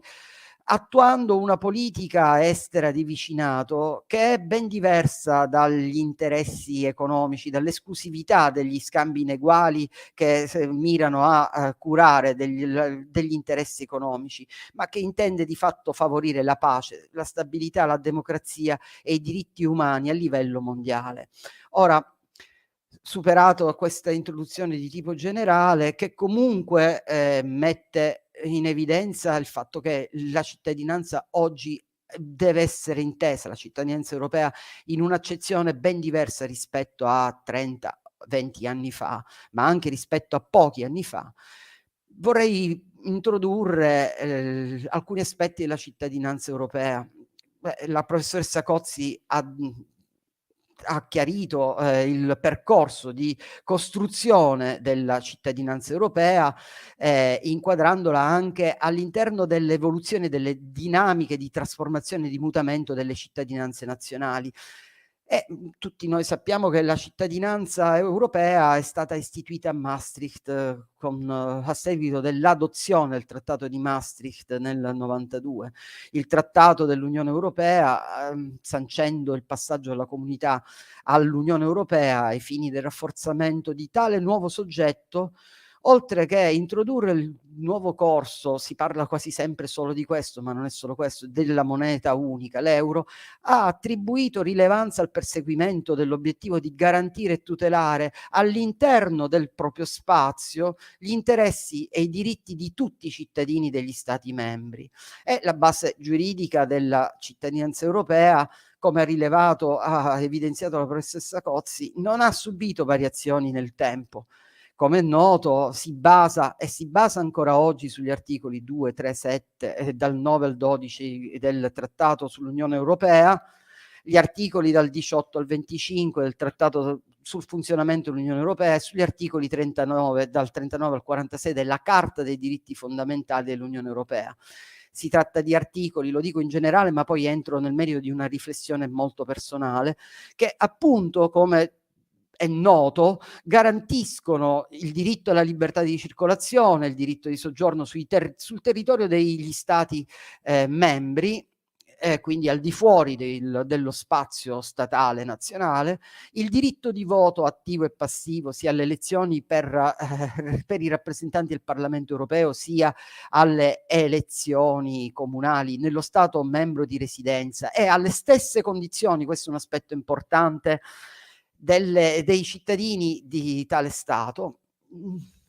attuando una politica estera di vicinato che è ben diversa dagli interessi economici, dall'esclusività degli scambi ineguali che mirano a curare degli interessi economici, ma che intende di fatto favorire la pace, la stabilità, la democrazia e i diritti umani a livello mondiale. Ora, superato questa introduzione di tipo generale, che comunque mette in evidenza il fatto che la cittadinanza oggi deve essere intesa, la cittadinanza europea, in un'accezione ben diversa rispetto a 30, 20 anni fa, ma anche rispetto a pochi anni fa. Vorrei introdurre alcuni aspetti della cittadinanza europea. La professoressa Cozzi ha ha chiarito il percorso di costruzione della cittadinanza europea, inquadrandola anche all'interno dell'evoluzione delle dinamiche di trasformazione e di mutamento delle cittadinanze nazionali. Tutti noi sappiamo che la cittadinanza europea è stata istituita a Maastricht a seguito dell'adozione del Trattato di Maastricht nel 92. Il Trattato dell'Unione Europea, sancendo il passaggio della comunità all'Unione Europea ai fini del rafforzamento di tale nuovo soggetto, oltre che introdurre il nuovo corso, si parla quasi sempre solo di questo, ma non è solo questo, della moneta unica, l'euro, ha attribuito rilevanza al perseguimento dell'obiettivo di garantire e tutelare all'interno del proprio spazio gli interessi e i diritti di tutti i cittadini degli Stati membri. E la base giuridica della cittadinanza europea, come ha evidenziato la professoressa Cozzi, non ha subito variazioni nel tempo. Come è noto, si basa ancora oggi sugli articoli 2, 3, 7 dal 9 al 12 del Trattato sull'Unione Europea, gli articoli dal 18 al 25 del Trattato sul funzionamento dell'Unione Europea e sugli articoli 39, dal 39 al 46 della Carta dei diritti fondamentali dell'Unione Europea. Si tratta di articoli, lo dico in generale, ma poi entro nel merito di una riflessione molto personale, che appunto, come è noto, garantiscono il diritto alla libertà di circolazione, il diritto di soggiorno sul territorio degli Stati membri, quindi al di fuori dello spazio statale nazionale, il diritto di voto attivo e passivo sia alle elezioni per i rappresentanti del Parlamento europeo, sia alle elezioni comunali nello Stato membro di residenza, e alle stesse condizioni, questo è un aspetto importante, dei cittadini di tale Stato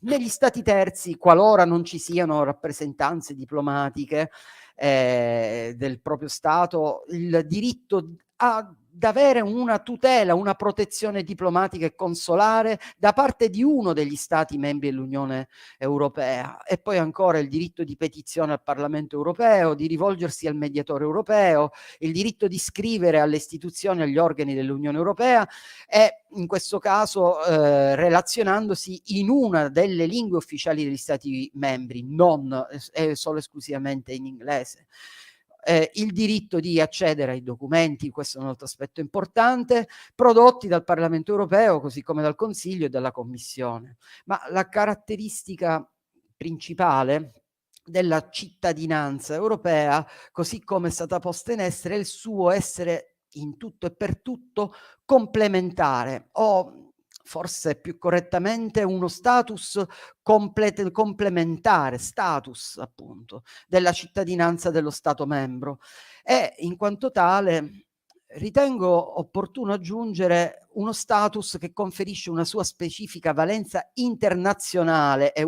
negli Stati terzi, qualora non ci siano rappresentanze diplomatiche del proprio Stato, il diritto ad avere una tutela, una protezione diplomatica e consolare da parte di uno degli Stati membri dell'Unione Europea. E poi ancora il diritto di petizione al Parlamento europeo, di rivolgersi al mediatore europeo, il diritto di scrivere alle istituzioni e agli organi dell'Unione Europea, e in questo caso relazionandosi in una delle lingue ufficiali degli Stati membri, non solo esclusivamente in inglese. Il diritto di accedere ai documenti, questo è un altro aspetto importante, prodotti dal Parlamento europeo, così come dal Consiglio e dalla Commissione. Ma la caratteristica principale della cittadinanza europea, così come è stata posta in essere, è il suo essere in tutto e per tutto complementare, o forse più correttamente uno status complementare, status appunto, della cittadinanza dello Stato membro. E in quanto tale ritengo opportuno aggiungere uno status che conferisce una sua specifica valenza internazionale, e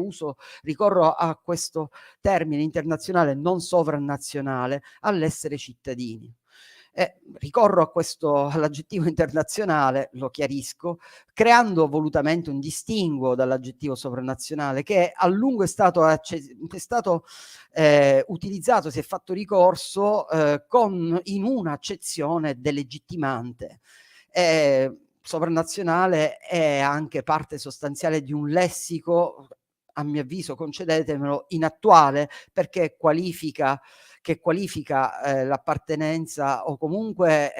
ricorro a questo termine internazionale, non sovranazionale, all'essere cittadini. Ricorro all'aggettivo internazionale, lo chiarisco, creando volutamente un distinguo dall'aggettivo sovranazionale, che a lungo è stato utilizzato, si è fatto ricorso in un'accezione delegittimante. Sovranazionale è anche parte sostanziale di un lessico, a mio avviso, concedetemelo, inattuale, perché qualifica l'appartenenza o comunque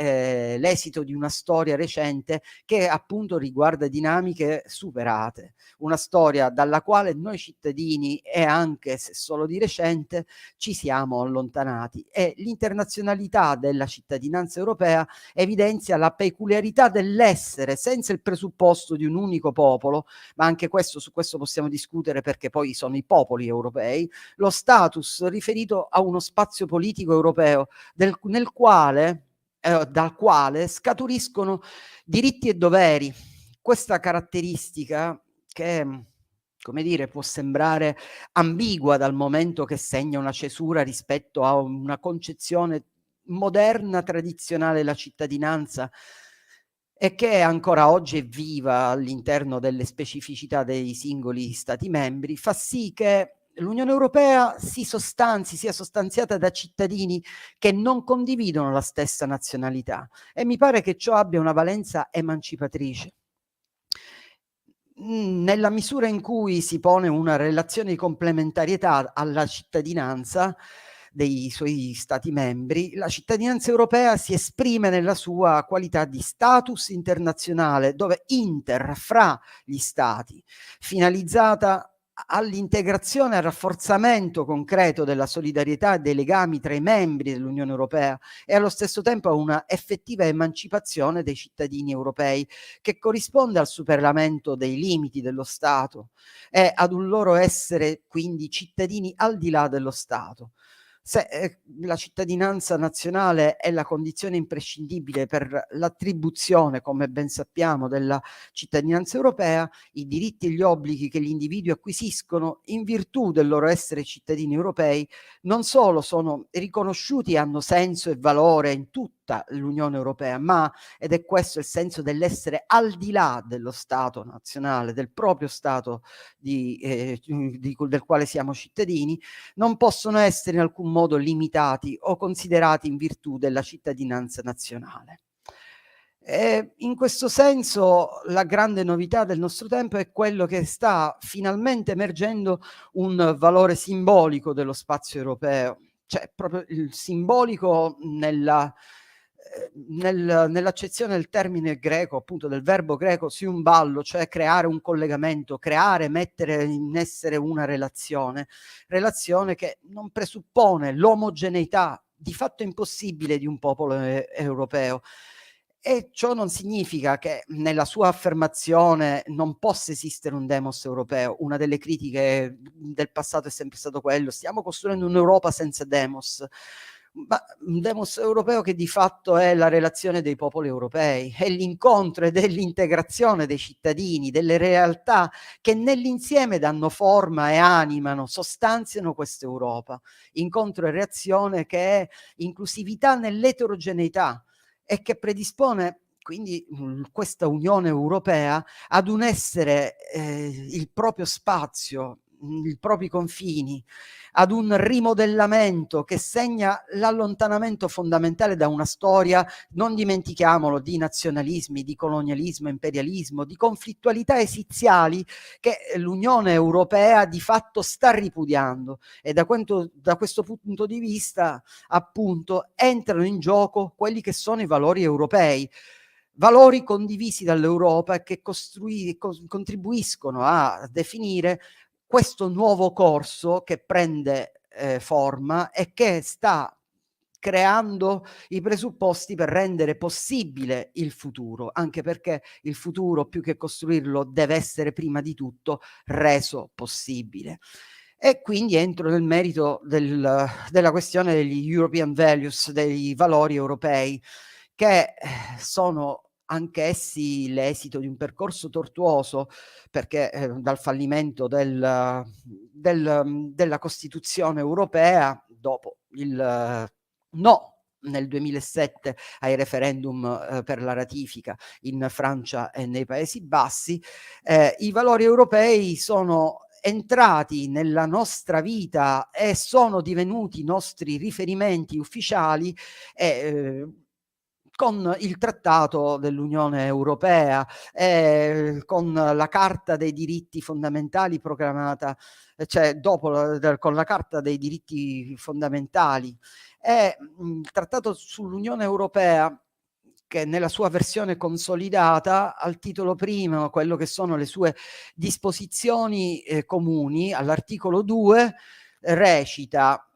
l'esito di una storia recente che appunto riguarda dinamiche superate, una storia dalla quale noi cittadini, e anche se solo di recente, ci siamo allontanati. E l'internazionalità della cittadinanza europea evidenzia la peculiarità dell'essere senza il presupposto di un unico popolo, ma anche su questo possiamo discutere, perché poi sono i popoli europei, lo status riferito a uno spazio politico europeo dal quale scaturiscono diritti e doveri. Questa caratteristica, che come dire, può sembrare ambigua dal momento che segna una cesura rispetto a una concezione moderna, tradizionale della cittadinanza, e che ancora oggi è viva all'interno delle specificità dei singoli Stati membri, fa sì che l'Unione Europea sia sostanziata da cittadini che non condividono la stessa nazionalità, e mi pare che ciò abbia una valenza emancipatrice. Nella misura in cui si pone una relazione di complementarietà alla cittadinanza dei suoi stati membri, la cittadinanza europea si esprime nella sua qualità di status internazionale, dove fra gli stati, finalizzata all'integrazione e al rafforzamento concreto della solidarietà e dei legami tra i membri dell'Unione Europea, e allo stesso tempo a una effettiva emancipazione dei cittadini europei, che corrisponde al superamento dei limiti dello Stato e ad un loro essere quindi cittadini al di là dello Stato. Se la cittadinanza nazionale è la condizione imprescindibile per l'attribuzione, come ben sappiamo, della cittadinanza europea, i diritti e gli obblighi che gli individui acquisiscono in virtù del loro essere cittadini europei non solo sono riconosciuti e hanno senso e valore in tutta l'Unione Europea, ma, ed è questo il senso dell'essere al di là dello Stato nazionale, del proprio Stato del quale siamo cittadini, non possono essere in alcun modo limitati o considerati in virtù della cittadinanza nazionale. In questo senso la grande novità del nostro tempo è quello che sta finalmente emergendo un valore simbolico dello spazio europeo, cioè proprio il simbolico nell'accezione del termine greco, appunto del verbo greco syumballo, cioè creare un collegamento, creare, mettere in essere una relazione che non presuppone l'omogeneità di fatto impossibile di un popolo europeo. E ciò non significa che nella sua affermazione non possa esistere un demos europeo. Una delle critiche del passato è sempre stato quello: stiamo costruendo un'Europa senza demos. Ma un demos europeo che di fatto è la relazione dei popoli europei, è l'incontro ed è l'integrazione dei cittadini, delle realtà che nell'insieme danno forma e animano, sostanziano questa Europa. Incontro e reazione che è inclusività nell'eterogeneità e che predispone quindi questa Unione Europea ad un essere il proprio spazio, i propri confini, ad un rimodellamento che segna l'allontanamento fondamentale da una storia, non dimentichiamolo, di nazionalismi, di colonialismo, imperialismo, di conflittualità esiziali che l'Unione Europea di fatto sta ripudiando, e da questo punto di vista appunto entrano in gioco quelli che sono i valori europei, valori condivisi dall'Europa e che contribuiscono a definire questo nuovo corso che prende forma e che sta creando i presupposti per rendere possibile il futuro, anche perché il futuro, più che costruirlo, deve essere prima di tutto reso possibile. E quindi entro nel merito della questione degli European values, dei valori europei, che sono anche essi l'esito di un percorso tortuoso, perché dal fallimento della Costituzione europea, dopo il no nel 2007 ai referendum per la ratifica in Francia e nei Paesi Bassi, i valori europei sono entrati nella nostra vita e sono divenuti nostri riferimenti ufficiali con il trattato dell'Unione Europea, con la Carta dei diritti fondamentali proclamata, cioè con la Carta dei diritti fondamentali, e il trattato sull'Unione Europea, che nella sua versione consolidata al titolo primo, quello che sono le sue disposizioni comuni, all'articolo 2 recita: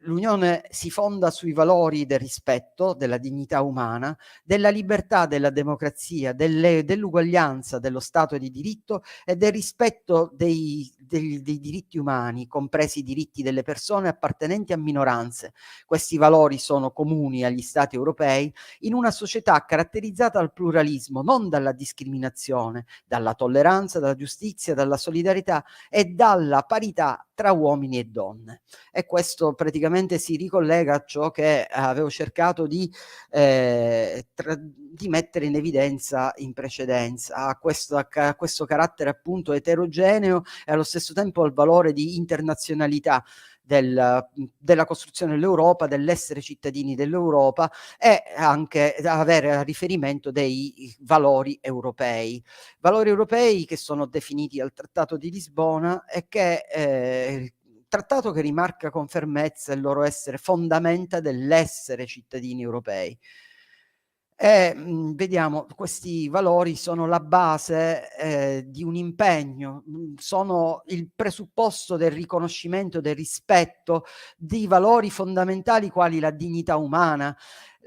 l'Unione si fonda sui valori del rispetto, della dignità umana, della libertà, della democrazia, dell'uguaglianza, dello Stato di diritto e del rispetto dei diritti umani, compresi i diritti delle persone appartenenti a minoranze. Questi valori sono comuni agli Stati europei in una società caratterizzata dal pluralismo, non dalla discriminazione, dalla tolleranza, dalla giustizia, dalla solidarietà e dalla parità tra uomini e donne. E questo praticamente si ricollega a ciò che avevo cercato di mettere in evidenza in precedenza, a questo carattere appunto eterogeneo e allo stesso tempo al valore di internazionalità della costruzione dell'Europa, dell'essere cittadini dell'Europa e anche avere a riferimento dei valori europei che sono definiti al Trattato di Lisbona e che trattato che rimarca con fermezza il loro essere fondamenta dell'essere cittadini europei. Vediamo, questi valori sono la base di un impegno, sono il presupposto del riconoscimento, del rispetto di valori fondamentali quali la dignità umana,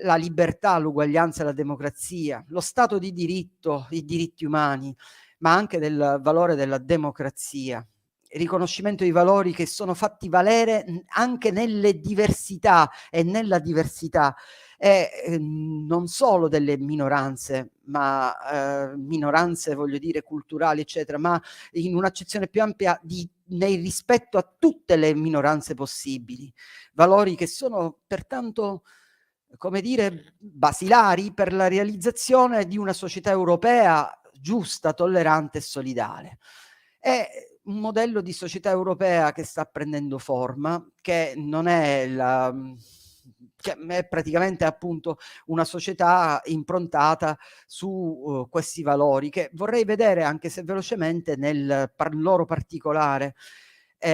la libertà, l'uguaglianza e la democrazia, lo Stato di diritto, i diritti umani, ma anche del valore della democrazia. Riconoscimento di valori che sono fatti valere anche nelle diversità e nella diversità non solo delle minoranze, ma minoranze voglio dire culturali eccetera, ma in un'accezione più ampia nel rispetto a tutte le minoranze possibili, valori che sono pertanto, come dire, basilari per la realizzazione di una società europea giusta, tollerante e solidale. È un modello di società europea che sta prendendo forma, che non è che è praticamente appunto una società improntata su questi valori che vorrei vedere, anche se velocemente, nel loro particolare.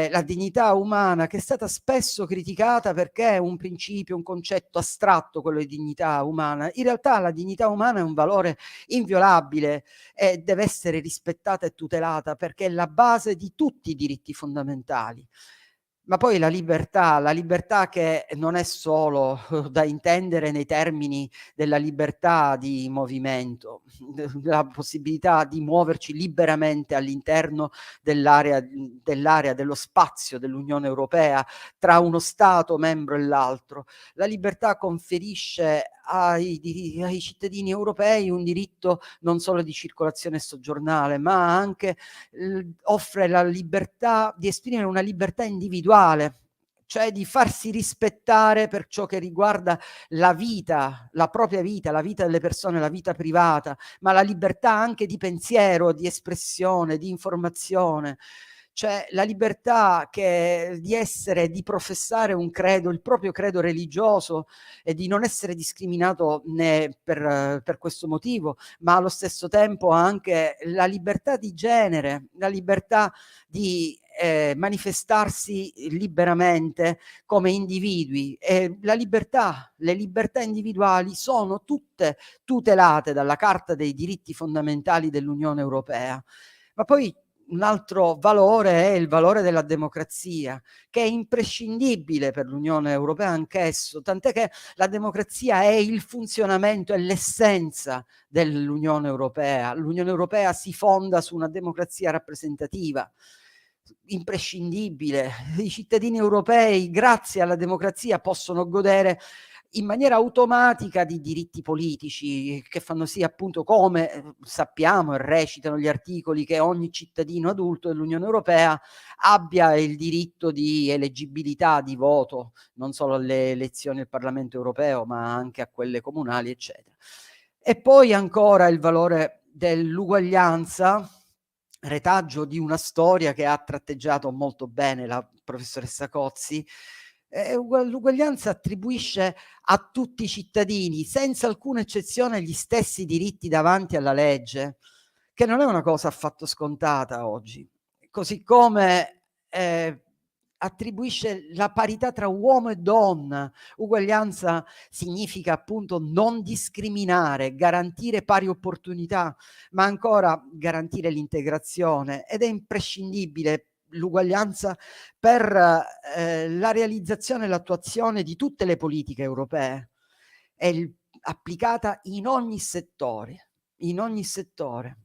La dignità umana, che è stata spesso criticata perché è un principio, un concetto astratto, quello di dignità umana. In realtà la dignità umana è un valore inviolabile e deve essere rispettata e tutelata perché è la base di tutti i diritti fondamentali. Ma poi la libertà che non è solo da intendere nei termini della libertà di movimento, la possibilità di muoverci liberamente all'interno dell'area, dello spazio dell'Unione Europea, tra uno Stato membro e l'altro. La libertà conferisce ai cittadini europei un diritto non solo di circolazione soggiornale, ma anche offre la libertà di esprimere una libertà individuale, cioè di farsi rispettare per ciò che riguarda la vita, la propria vita, la vita delle persone, la vita privata, ma la libertà anche di pensiero, di espressione, di informazione. Cioè la libertà di professare un credo, il proprio credo religioso e di non essere discriminato né per questo motivo, ma allo stesso tempo anche la libertà di genere, la libertà di manifestarsi liberamente come individui. E le libertà individuali sono tutte tutelate dalla Carta dei diritti fondamentali dell'Unione Europea. Ma poi un altro valore è il valore della democrazia, che è imprescindibile per l'Unione Europea anch'esso, tant'è che la democrazia è il funzionamento, è l'essenza dell'Unione Europea. L'Unione Europea si fonda su una democrazia rappresentativa, imprescindibile. I cittadini europei, grazie alla democrazia, possono godere in maniera automatica di diritti politici che fanno sì, appunto, come sappiamo e recitano gli articoli, che ogni cittadino adulto dell'Unione Europea abbia il diritto di eleggibilità, di voto, non solo alle elezioni al Parlamento Europeo, ma anche a quelle comunali, eccetera. E poi ancora il valore dell'uguaglianza, retaggio di una storia che ha tratteggiato molto bene la professoressa Cozzi. L'uguaglianza attribuisce a tutti i cittadini, senza alcuna eccezione, gli stessi diritti davanti alla legge, che non è una cosa affatto scontata oggi. Così come attribuisce la parità tra uomo e donna. Uguaglianza significa appunto non discriminare, garantire pari opportunità, ma ancora garantire l'integrazione, ed è imprescindibile l'uguaglianza per la realizzazione e l'attuazione di tutte le politiche europee. È applicata in ogni settore, in ogni settore.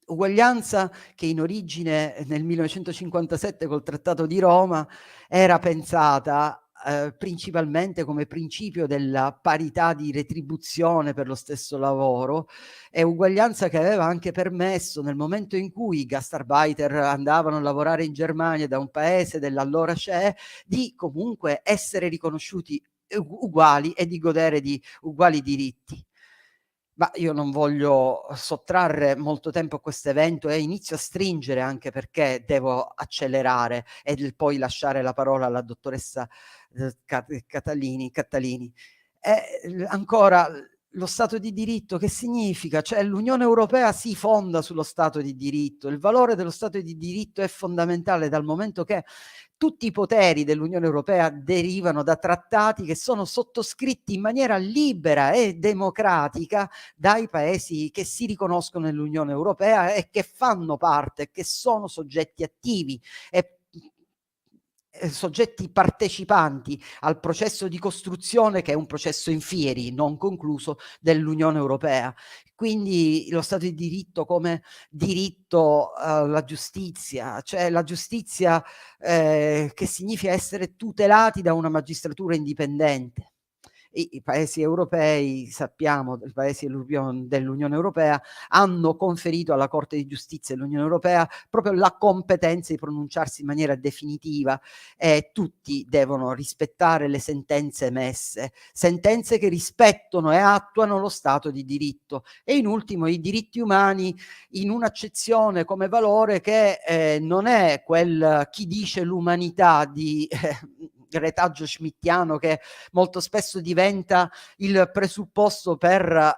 Uguaglianza che in origine nel 1957 col Trattato di Roma era pensata principalmente come principio della parità di retribuzione per lo stesso lavoro, e uguaglianza che aveva anche permesso, nel momento in cui i gastarbeiter andavano a lavorare in Germania da un paese dell'allora CE, di comunque essere riconosciuti uguali e di godere di uguali diritti. Ma io non voglio sottrarre molto tempo a questo evento e inizio a stringere, anche perché devo accelerare e poi lasciare la parola alla dottoressa Catalini. Ancora, lo Stato di diritto che significa? Cioè, l'Unione Europea si fonda sullo Stato di diritto. Il valore dello Stato di diritto è fondamentale, dal momento che tutti i poteri dell'Unione Europea derivano da trattati che sono sottoscritti in maniera libera e democratica dai paesi che si riconoscono nell'Unione Europea e che fanno parte, che sono soggetti attivi e soggetti partecipanti al processo di costruzione, che è un processo in fieri, non concluso, dell'Unione Europea. Quindi lo Stato di diritto come diritto alla giustizia, cioè la giustizia che significa essere tutelati da una magistratura indipendente. I paesi europei, sappiamo, i paesi dell'Unione Europea hanno conferito alla Corte di Giustizia dell'Unione Europea proprio la competenza di pronunciarsi in maniera definitiva, e tutti devono rispettare le sentenze emesse, sentenze che rispettano e attuano lo Stato di diritto, e in ultimo i diritti umani in un'accezione come valore che non è quel chi dice l'umanità di retaggio schmittiano, che molto spesso diventa il presupposto per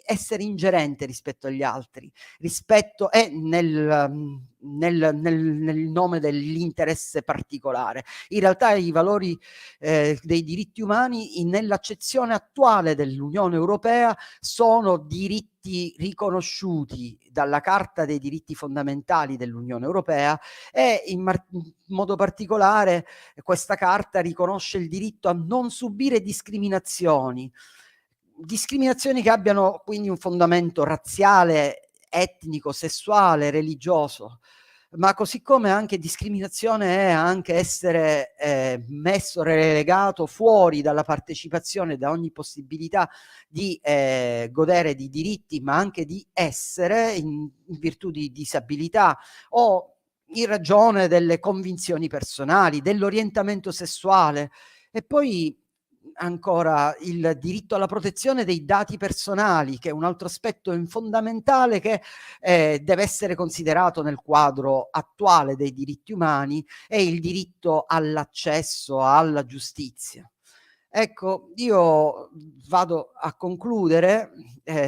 essere ingerente rispetto agli altri, rispetto e nel nome dell'interesse particolare. In realtà i valori dei diritti umani nell'accezione attuale dell'Unione Europea sono diritti riconosciuti dalla Carta dei diritti fondamentali dell'Unione Europea, e in modo particolare questa carta riconosce il diritto a non subire discriminazioni che abbiano quindi un fondamento razziale, etnico, sessuale, religioso, ma così come anche discriminazione è anche essere messo, relegato fuori dalla partecipazione, da ogni possibilità di godere di diritti, ma anche di essere in virtù di disabilità o in ragione delle convinzioni personali, dell'orientamento sessuale. E poi ancora il diritto alla protezione dei dati personali, che è un altro aspetto fondamentale che deve essere considerato nel quadro attuale dei diritti umani, e il diritto all'accesso alla giustizia. Ecco, io vado a concludere,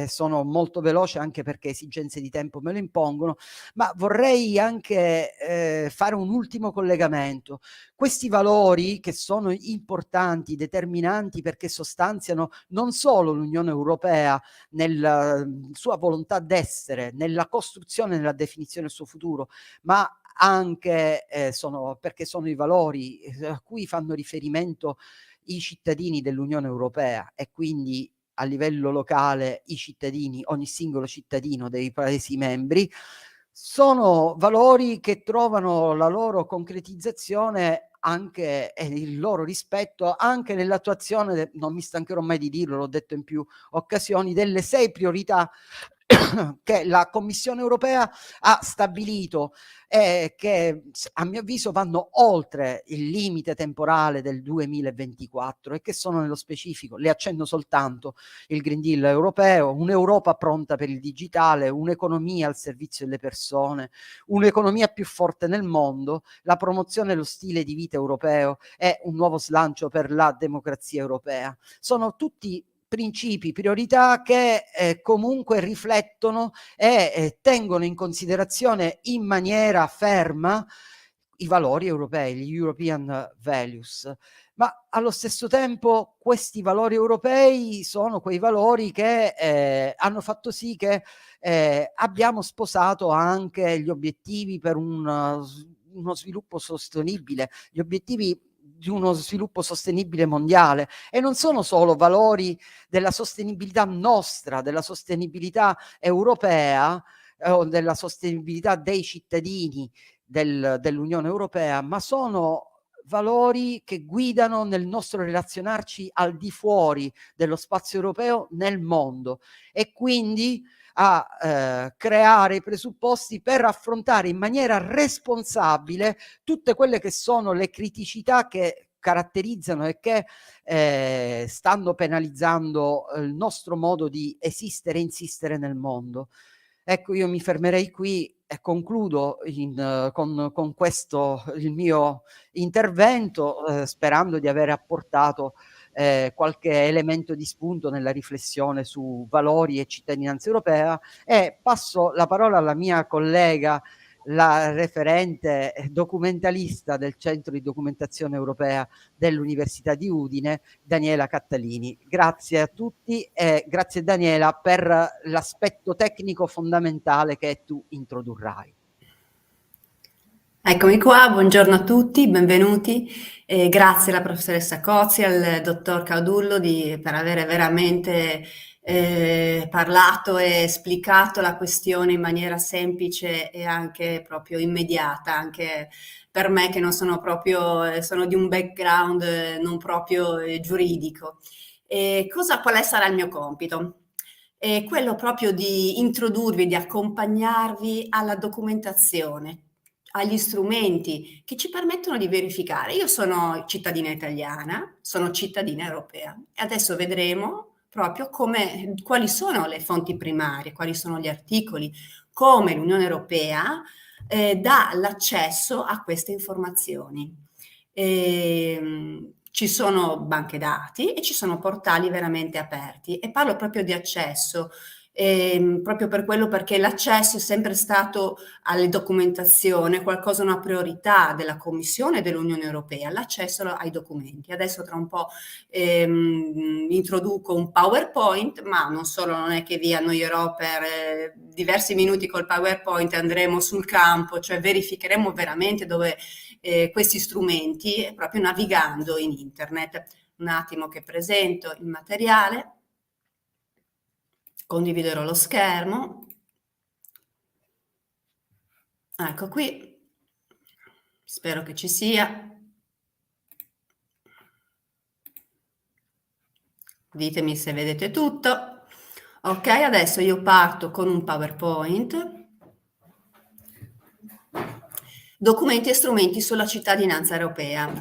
sono molto veloce anche perché esigenze di tempo me lo impongono, ma vorrei anche fare un ultimo collegamento. Questi valori, che sono importanti, determinanti, perché sostanziano non solo l'Unione Europea nella sua volontà d'essere, nella costruzione e nella definizione del suo futuro, ma anche perché sono i valori a cui fanno riferimento i cittadini dell'Unione Europea, e quindi a livello locale i cittadini, ogni singolo cittadino dei Paesi membri. Sono valori che trovano la loro concretizzazione anche e il loro rispetto anche nell'attuazione, non mi stancherò mai di dirlo, l'ho detto in più occasioni, delle 6 priorità che la Commissione Europea ha stabilito, che a mio avviso vanno oltre il limite temporale del 2024, e che sono nello specifico, le accenno soltanto: il Green Deal europeo, un'Europa pronta per il digitale, un'economia al servizio delle persone, un'economia più forte nel mondo, la promozione dello stile di vita europeo e un nuovo slancio per la democrazia europea. Sono tutti principi, priorità che comunque riflettono e tengono in considerazione in maniera ferma i valori europei, gli European values. Ma allo stesso tempo questi valori europei sono quei valori che hanno fatto sì che abbiamo sposato anche gli obiettivi per uno sviluppo sostenibile, gli obiettivi di uno sviluppo sostenibile mondiale, e non sono solo valori della sostenibilità nostra, della sostenibilità europea o della sostenibilità dei cittadini dell'Unione Europea, ma sono valori che guidano nel nostro relazionarci al di fuori dello spazio europeo nel mondo, e quindi a creare i presupposti per affrontare in maniera responsabile tutte quelle che sono le criticità che caratterizzano e che stanno penalizzando il nostro modo di esistere e insistere nel mondo. Ecco, io mi fermerei qui e concludo con questo il mio intervento, sperando di aver apportato qualche elemento di spunto nella riflessione su valori e cittadinanza europea, e passo la parola alla mia collega, la referente documentalista del Centro di Documentazione Europea dell'Università di Udine, Daniela Cattalini. Grazie a tutti e grazie Daniela per l'aspetto tecnico fondamentale che tu introdurrai. Eccomi qua, buongiorno a tutti, benvenuti. Grazie alla professoressa Cozzi, al dottor Caudullo per aver veramente parlato e esplicato la questione in maniera semplice e anche proprio immediata, anche per me che non sono proprio, sono di un background non proprio giuridico. Quale sarà il mio compito? Quello proprio di introdurvi, di accompagnarvi alla documentazione, agli strumenti che ci permettono di verificare. Io sono cittadina italiana, sono cittadina europea e adesso vedremo proprio quali sono le fonti primarie, quali sono gli articoli, come l'Unione Europea dà l'accesso a queste informazioni. Ci sono banche dati e ci sono portali veramente aperti, e parlo proprio di accesso. Proprio perché l'accesso è sempre stato alle documentazioni una priorità della Commissione e dell'Unione Europea, l'accesso ai documenti. Adesso tra un po' introduco un PowerPoint, ma non è che vi annoierò per diversi minuti col PowerPoint, andremo sul campo, cioè verificheremo veramente dove questi strumenti, proprio navigando in internet. Un attimo che presento il materiale. Condividerò lo schermo. Ecco qui, spero che ci sia. Ditemi se vedete tutto. Ok, adesso io parto con un PowerPoint. Documenti e strumenti sulla cittadinanza europea.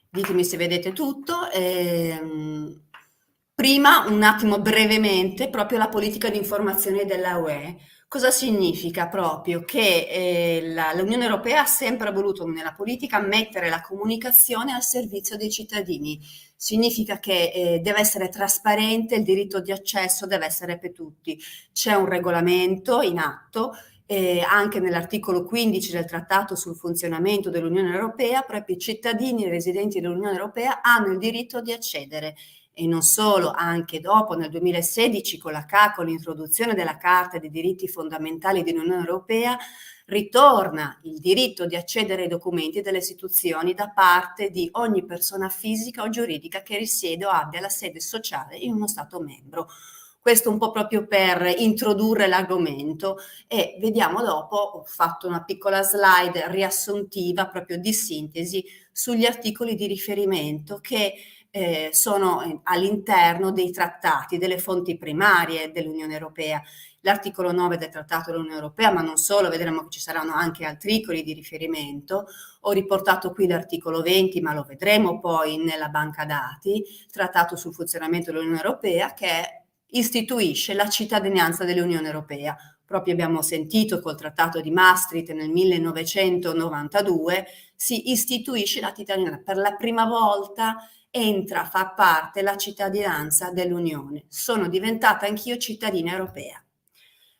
Ditemi se vedete tutto. Prima, un attimo brevemente, proprio la politica di informazione della UE. Cosa significa proprio? Che l'Unione Europea ha sempre voluto nella politica mettere la comunicazione al servizio dei cittadini. Significa che deve essere trasparente, il diritto di accesso deve essere per tutti. C'è un regolamento in atto, anche nell'articolo 15 del Trattato sul funzionamento dell'Unione Europea, proprio i cittadini e residenti dell'Unione Europea hanno il diritto di accedere. E non solo, anche dopo, nel 2016, con l'introduzione della Carta dei diritti fondamentali dell'Unione Europea, ritorna il diritto di accedere ai documenti delle istituzioni da parte di ogni persona fisica o giuridica che risiede o abbia la sede sociale in uno Stato membro. Questo un po' proprio per introdurre l'argomento, e vediamo dopo, ho fatto una piccola slide riassuntiva proprio di sintesi sugli articoli di riferimento che sono all'interno dei trattati, delle fonti primarie dell'Unione Europea. L'articolo 9 del Trattato dell'Unione Europea, ma non solo, vedremo che ci saranno anche altri articoli di riferimento. Ho riportato qui l'articolo 20, ma lo vedremo poi nella banca dati, Trattato sul funzionamento dell'Unione Europea, che istituisce la cittadinanza dell'Unione Europea. Proprio abbiamo sentito col Trattato di Maastricht nel 1992 si istituisce la cittadinanza. Per la prima volta fa parte la cittadinanza dell'Unione. Sono diventata anch'io cittadina europea.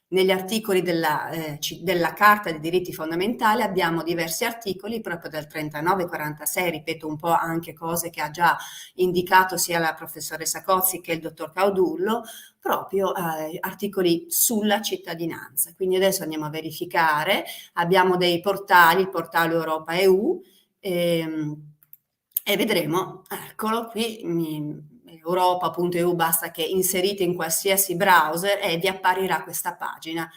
Negli articoli della Carta dei diritti fondamentali abbiamo diversi articoli, proprio dal 39-46, ripeto un po' anche cose che ha già indicato sia la professoressa Cozzi che il dottor Caudullo, proprio articoli sulla cittadinanza. Quindi adesso andiamo a verificare, abbiamo dei portali, il portale Europa EU, e vedremo, eccolo qui, europa.eu, basta che inserite in qualsiasi browser e vi apparirà questa pagina.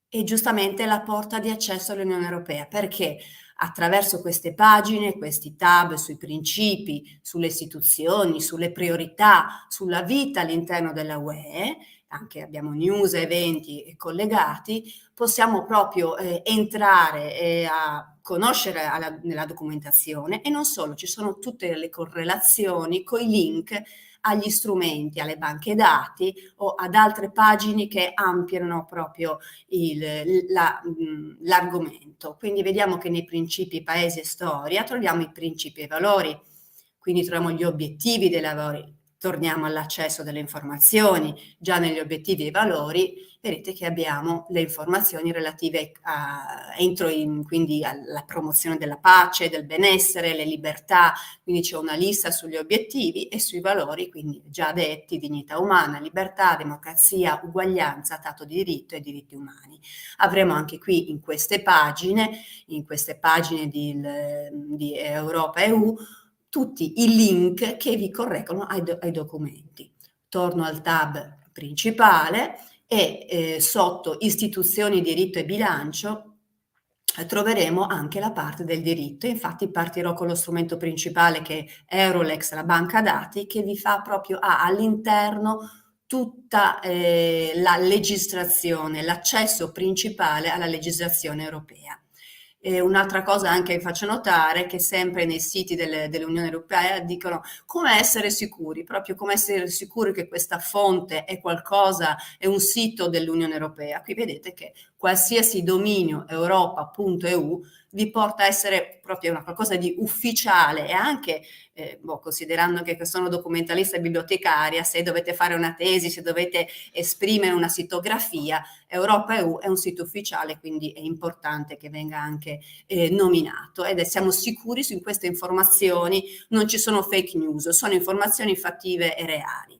E giustamente la porta di accesso all'Unione Europea. Perché? Attraverso queste pagine, questi tab sui principi, sulle istituzioni, sulle priorità, sulla vita all'interno della UE, anche abbiamo news, eventi collegati, possiamo proprio entrare a conoscere nella documentazione, e non solo, ci sono tutte le correlazioni con i link agli strumenti, alle banche dati o ad altre pagine che ampliano proprio l'argomento. Quindi vediamo che nei principi, paese e storia troviamo i principi e valori, quindi troviamo gli obiettivi dei lavori. Torniamo all'accesso delle informazioni. Già negli obiettivi e valori vedete che abbiamo le informazioni relative quindi alla promozione della pace, del benessere, le libertà, quindi c'è una lista sugli obiettivi e sui valori, quindi già detti: dignità umana, libertà, democrazia, uguaglianza, Stato di diritto e diritti umani. Avremo anche qui in queste pagine di Europa EU, tutti i link che vi correggono ai documenti. Torno al tab principale e sotto istituzioni, diritto e bilancio troveremo anche la parte del diritto. Infatti partirò con lo strumento principale, che è Eurolex, la banca dati, che vi fa proprio all'interno tutta la legislazione, l'accesso principale alla legislazione europea. Un'altra cosa anche vi faccio notare, che sempre nei siti dell'Unione Europea dicono come essere sicuri, proprio come essere sicuri che questa fonte è un sito dell'Unione Europea. Qui vedete che qualsiasi dominio europa.eu vi porta a essere proprio una qualcosa di ufficiale, e anche considerando che sono documentalista e bibliotecaria, se dovete fare una tesi, se dovete esprimere una sitografia, Europa.eu è un sito ufficiale, quindi è importante che venga anche nominato, ed siamo sicuri su queste informazioni, non ci sono fake news, sono informazioni fattive e reali.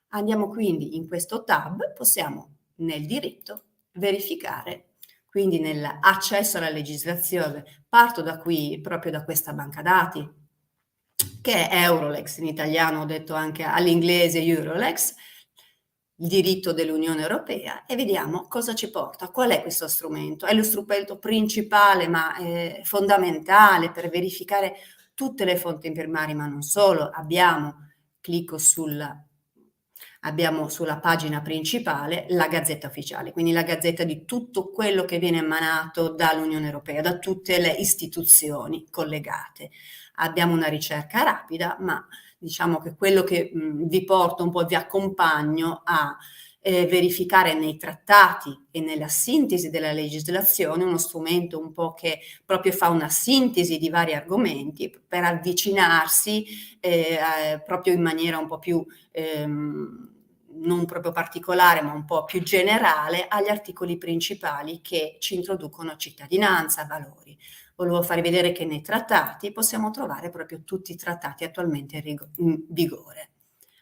Andiamo quindi in questo tab, possiamo nel diritto verificare, quindi nell'accesso alla legislazione. Parto da qui, proprio da questa banca dati, che è Eurolex, in italiano ho detto anche all'inglese Eurolex, il diritto dell'Unione Europea, e vediamo cosa ci porta. Qual è questo strumento? È lo strumento principale, ma fondamentale per verificare tutte le fonti primarie, ma non solo. Clicco abbiamo sulla pagina principale la Gazzetta Ufficiale, quindi la Gazzetta di tutto quello che viene emanato dall'Unione Europea, da tutte le istituzioni collegate. Abbiamo una ricerca rapida, ma diciamo che quello che vi porto un po', vi accompagno a verificare nei trattati e nella sintesi della legislazione, uno strumento un po' che proprio fa una sintesi di vari argomenti per avvicinarsi proprio in maniera un po' più non proprio particolare, ma un po' più generale, agli articoli principali che ci introducono cittadinanza, valori. Volevo farvi vedere che nei trattati possiamo trovare proprio tutti i trattati attualmente in vigore.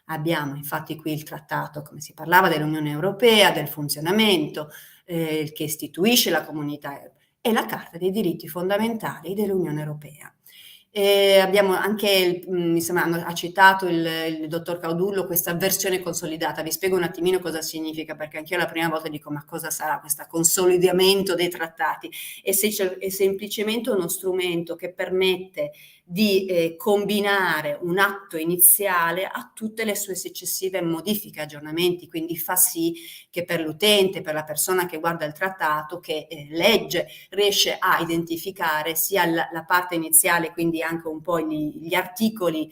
Abbiamo infatti qui il trattato, come si parlava, dell'Unione Europea, del funzionamento, che istituisce la comunità, e la Carta dei diritti fondamentali dell'Unione Europea. Abbiamo anche, mi sembra, ha citato il dottor Caudullo, questa versione consolidata. Vi spiego un attimino cosa significa, perché anch'io la prima volta dico: ma cosa sarà questo consolidamento dei trattati? È semplicemente uno strumento che permette di combinare un atto iniziale a tutte le sue successive modifiche, aggiornamenti, quindi fa sì che per l'utente, per la persona che guarda il trattato, che legge, riesce a identificare sia la parte iniziale, quindi anche un po' gli articoli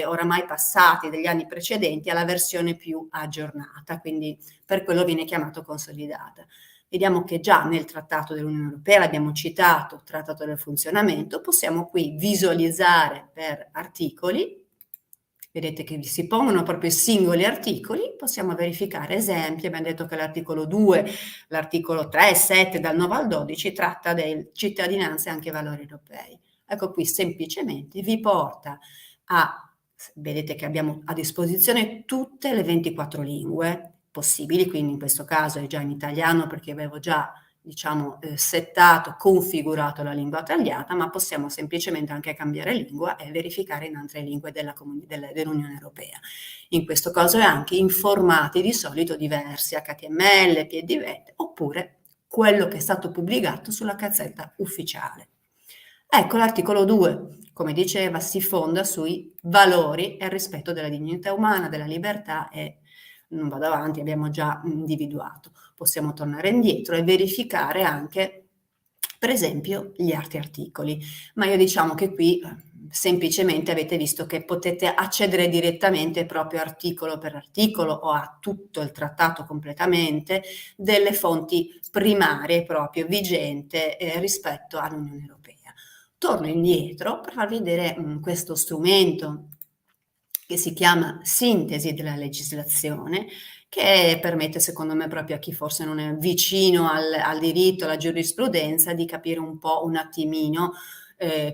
oramai passati degli anni precedenti, alla versione più aggiornata, quindi per quello viene chiamato consolidata. Vediamo che già nel Trattato dell'Unione Europea, l'abbiamo citato, Trattato del funzionamento, possiamo qui visualizzare per articoli. Vedete che si pongono proprio i singoli articoli, possiamo verificare esempi. Abbiamo detto che l'articolo 2, l'articolo 3, 7, dal 9 al 12 tratta di cittadinanza e anche valori europei. Ecco, qui semplicemente vi porta vedete che abbiamo a disposizione tutte le 24 lingue possibili, quindi in questo caso è già in italiano perché avevo già settato, configurato la lingua italiana, ma possiamo semplicemente anche cambiare lingua e verificare in altre lingue dell'Unione Europea. In questo caso è anche in formati di solito diversi, HTML, PDF, oppure quello che è stato pubblicato sulla Gazzetta Ufficiale. Ecco, l'articolo 2, come diceva, si fonda sui valori e il rispetto della dignità umana, della libertà e non vado avanti, abbiamo già individuato. Possiamo tornare indietro e verificare anche, per esempio, gli altri articoli. Ma io diciamo che qui semplicemente avete visto che potete accedere direttamente proprio articolo per articolo o a tutto il trattato completamente delle fonti primarie proprio vigente rispetto all'Unione Europea. Torno indietro per farvi vedere questo strumento che si chiama sintesi della legislazione, che permette, secondo me, proprio a chi forse non è vicino al diritto, alla giurisprudenza, di capire un po', un attimino,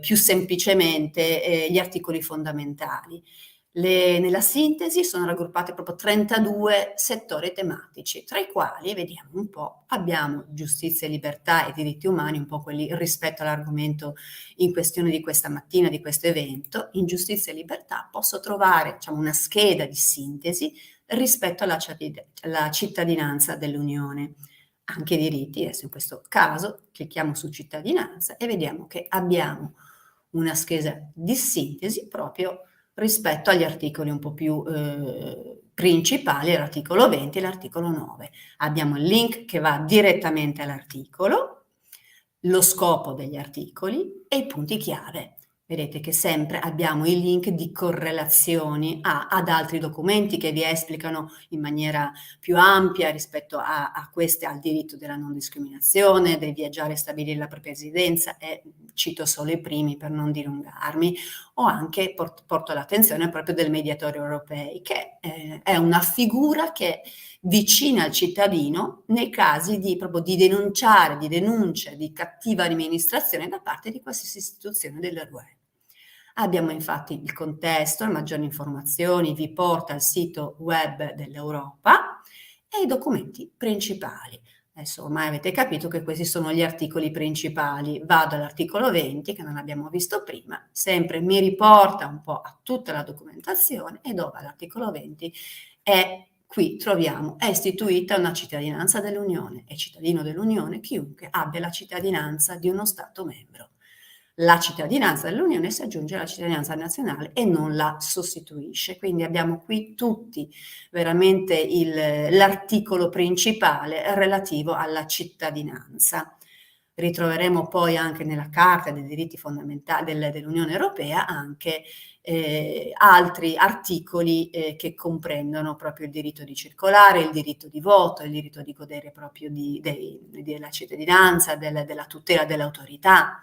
più semplicemente gli articoli fondamentali. Nella sintesi sono raggruppate proprio 32 settori tematici, tra i quali, vediamo un po', abbiamo giustizia e libertà e diritti umani, un po' quelli rispetto all'argomento in questione di questa mattina, di questo evento. In giustizia e libertà posso trovare, diciamo, una scheda di sintesi rispetto alla cittadinanza dell'Unione. Anche i diritti, adesso in questo caso clicchiamo su cittadinanza e vediamo che abbiamo una scheda di sintesi proprio rispetto agli articoli un po' più principali, l'articolo 20 e l'articolo 9. Abbiamo il link che va direttamente all'articolo, lo scopo degli articoli e i punti chiave. Vedete che sempre abbiamo i link di correlazioni ad altri documenti che vi esplicano in maniera più ampia rispetto a queste, al diritto della non discriminazione, del viaggiare e stabilire la propria residenza, e cito solo i primi per non dilungarmi, o anche porto l'attenzione proprio del mediatore europeo, che è una figura che è vicina al cittadino nei casi proprio di denunciare, di denuncia, di cattiva amministrazione da parte di qualsiasi istituzione dell'UE. Abbiamo infatti il contesto, le maggiori informazioni, vi porta al sito web dell'Europa e i documenti principali. Adesso ormai avete capito che questi sono gli articoli principali. Vado all'articolo 20, che non abbiamo visto prima, sempre mi riporta un po' a tutta la documentazione e dove all'articolo 20 qui troviamo, è istituita una cittadinanza dell'Unione, è cittadino dell'Unione chiunque abbia la cittadinanza di uno Stato membro. La cittadinanza dell'Unione si aggiunge alla cittadinanza nazionale e non la sostituisce. Quindi abbiamo qui tutti veramente l'articolo principale relativo alla cittadinanza. Ritroveremo poi anche nella Carta dei diritti fondamentali dell'Unione Europea anche altri articoli che comprendono proprio il diritto di circolare, il diritto di voto, il diritto di godere proprio della cittadinanza, della tutela dell'autorità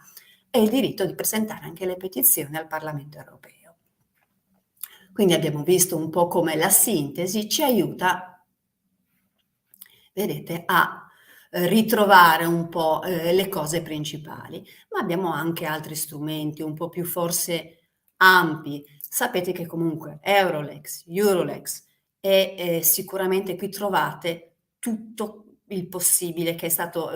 e il diritto di presentare anche le petizioni al Parlamento europeo. Quindi abbiamo visto un po' come la sintesi ci aiuta, vedete, a ritrovare un po' le cose principali, ma abbiamo anche altri strumenti un po' più forse ampi. Sapete che comunque Eurolex, e sicuramente qui trovate tutto il possibile che è stato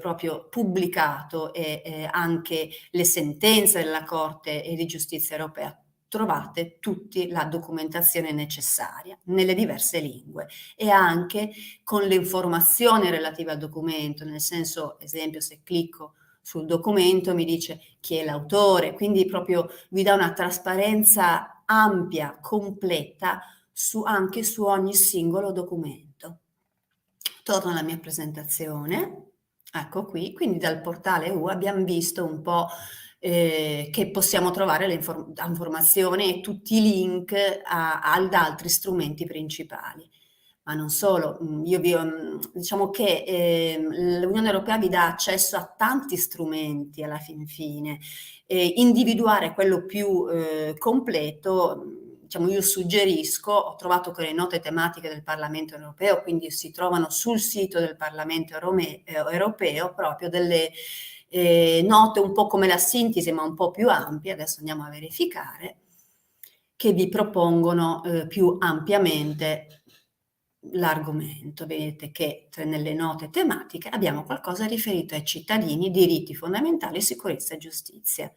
proprio pubblicato e anche le sentenze della Corte di Giustizia Europea. Trovate tutti la documentazione necessaria nelle diverse lingue e anche con le informazioni relative al documento, nel senso, esempio, se clicco sul documento mi dice chi è l'autore, quindi proprio vi dà una trasparenza ampia, completa, anche su ogni singolo documento. Torno alla mia presentazione, ecco qui, quindi dal portale EU abbiamo visto un po' che possiamo trovare le informazioni e tutti i link ad altri strumenti principali. Ma non solo, diciamo che l'Unione Europea vi dà accesso a tanti strumenti alla fin fine, individuare quello più completo. Diciamo, io suggerisco, ho trovato che le note tematiche del Parlamento europeo, quindi si trovano sul sito del Parlamento europeo proprio delle note un po' come la sintesi, ma un po' più ampie, adesso andiamo a verificare, che vi propongono più ampiamente l'argomento. Vedete che nelle note tematiche abbiamo qualcosa riferito ai cittadini, diritti fondamentali, sicurezza e giustizia.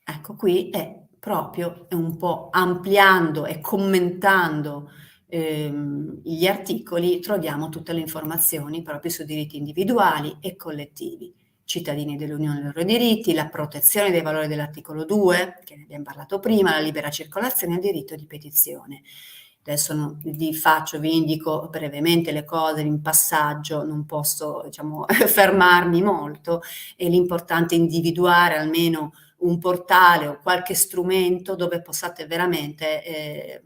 Ecco, qui è proprio un po' ampliando e commentando gli articoli, troviamo tutte le informazioni proprio su diritti individuali e collettivi, cittadini dell'Unione e i loro diritti, la protezione dei valori dell'articolo 2, che ne abbiamo parlato prima, la libera circolazione e il diritto di petizione. Adesso vi indico brevemente le cose in passaggio, non posso fermarmi molto, e l'importante è individuare almeno un portale o qualche strumento dove possiate veramente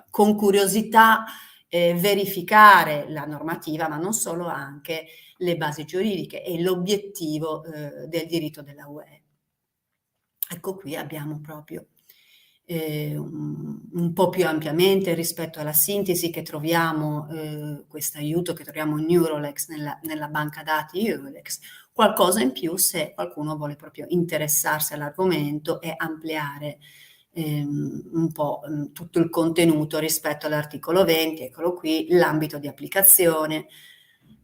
con curiosità verificare la normativa, ma non solo, anche le basi giuridiche e l'obiettivo del diritto della UE. Ecco, qui abbiamo proprio un po' più ampiamente rispetto alla sintesi che troviamo, questo aiuto che troviamo in Eurolex, nella banca dati Eurolex, qualcosa in più se qualcuno vuole proprio interessarsi all'argomento e ampliare un po' tutto il contenuto rispetto all'articolo 20, eccolo qui, l'ambito di applicazione.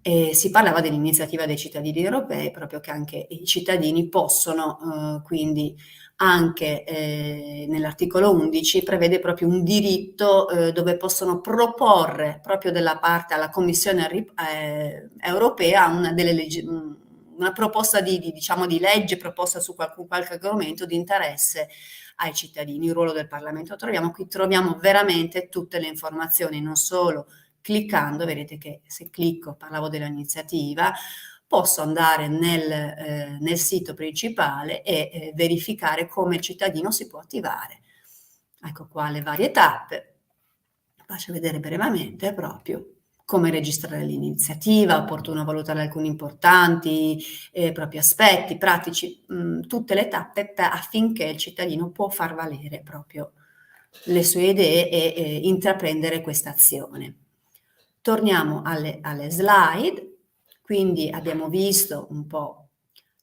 Si parlava dell'iniziativa dei cittadini europei, proprio che anche i cittadini possono quindi anche nell'articolo 11 prevede proprio un diritto dove possono proporre proprio della parte alla Commissione europea una proposta di legge proposta su qualche argomento di interesse ai cittadini. Il ruolo del Parlamento troviamo veramente tutte le informazioni, non solo cliccando. Vedete che se clicco, parlavo dell'iniziativa, posso andare nel sito principale e verificare come il cittadino si può attivare. Ecco qua le varie tappe. Faccio vedere brevemente proprio come registrare l'iniziativa, opportuno valutare alcuni importanti propri aspetti pratici, tutte le tappe affinché il cittadino può far valere proprio le sue idee e intraprendere questa azione. Torniamo alle slide. Quindi abbiamo visto un po'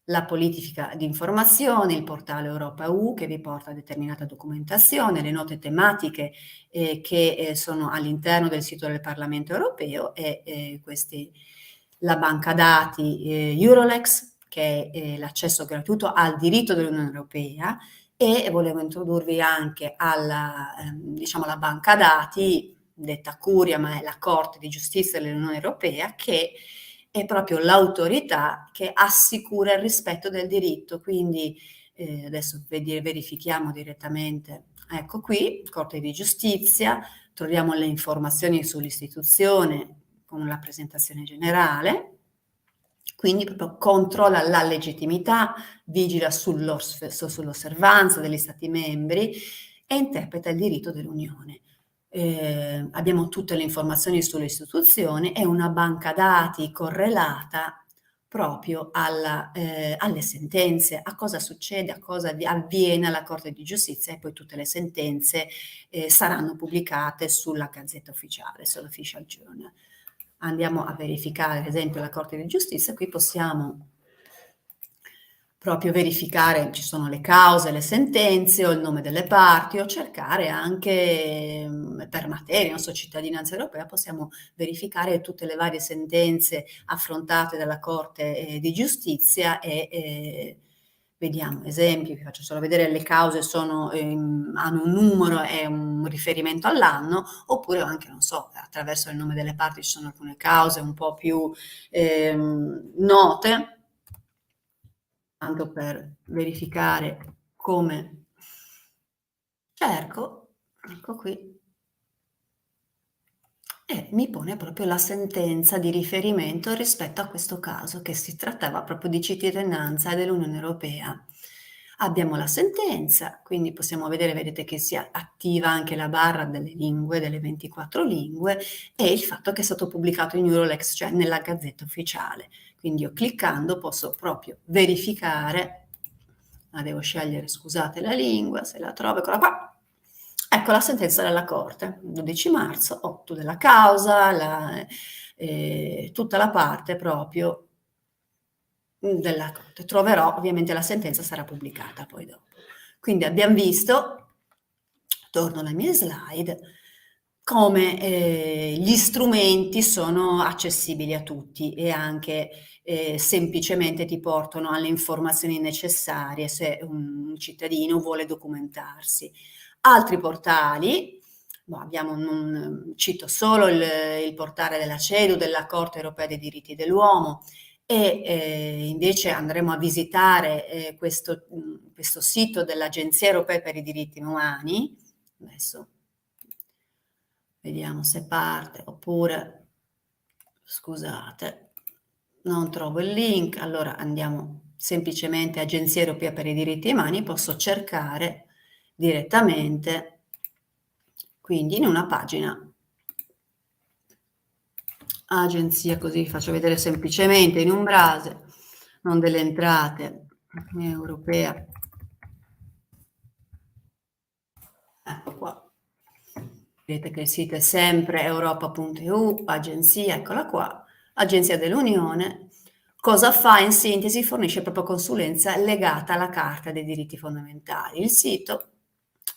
la politica di informazione, il portale Europa EU che vi porta a determinata documentazione, le note tematiche che sono all'interno del sito del Parlamento europeo e la banca dati Eurolex, che è l'accesso gratuito al diritto dell'Unione Europea, e volevo introdurvi anche alla banca dati, detta Curia, ma è la Corte di Giustizia dell'Unione Europea, che è proprio l'autorità che assicura il rispetto del diritto. Quindi adesso verifichiamo direttamente, ecco qui, Corte di Giustizia, troviamo le informazioni sull'istituzione con la presentazione generale, quindi proprio controlla la legittimità, vigila sull'osservanza degli Stati membri e interpreta il diritto dell'Unione. Abbiamo tutte le informazioni sull'istituzione e una banca dati correlata proprio alle sentenze, a cosa succede, a cosa avviene alla Corte di Giustizia, e poi tutte le sentenze saranno pubblicate sulla Gazzetta Ufficiale, sull'Official Journal. Andiamo a verificare ad esempio la Corte di Giustizia. Qui possiamo proprio verificare, ci sono le cause, le sentenze o il nome delle parti, o cercare anche per materia, non so, cittadinanza europea, possiamo verificare tutte le varie sentenze affrontate dalla Corte di Giustizia e vediamo esempi. Vi faccio solo vedere, le cause hanno un numero e un riferimento all'anno, oppure anche, non so, attraverso il nome delle parti ci sono alcune cause un po' più note, tanto per verificare come cerco, ecco qui, e mi pone proprio la sentenza di riferimento rispetto a questo caso, che si trattava proprio di cittadinanza dell'Unione Europea. Abbiamo la sentenza, quindi possiamo vedere, vedete che si attiva anche la barra delle lingue, delle 24 lingue, e il fatto che è stato pubblicato in Eurolex, cioè nella Gazzetta Ufficiale. Quindi io cliccando posso proprio verificare, devo scegliere, scusate, la lingua, se la trovo, eccola qua. Ecco la sentenza della Corte, 12 marzo, 8 della causa, tutta la parte proprio della Corte. Troverò, ovviamente la sentenza sarà pubblicata poi dopo. Quindi abbiamo visto, torno alle mie slide, come gli strumenti sono accessibili a tutti e anche semplicemente ti portano alle informazioni necessarie se un cittadino vuole documentarsi. Altri portali, cito solo il portale della CEDU, della Corte Europea dei Diritti dell'Uomo, e invece andremo a visitare questo sito dell'Agenzia Europea per i diritti umani. Adesso vediamo se parte, oppure, scusate, non trovo il link. Allora andiamo semplicemente Agenzia Europea per i diritti umani, posso cercare direttamente, quindi in una pagina agenzia, così faccio vedere semplicemente in un browser, non delle entrate, europea, ecco qua, vedete che il sito è sempre europa.eu, agenzia, eccola qua, agenzia dell'Unione. Cosa fa? In sintesi fornisce proprio consulenza legata alla Carta dei diritti fondamentali. Il sito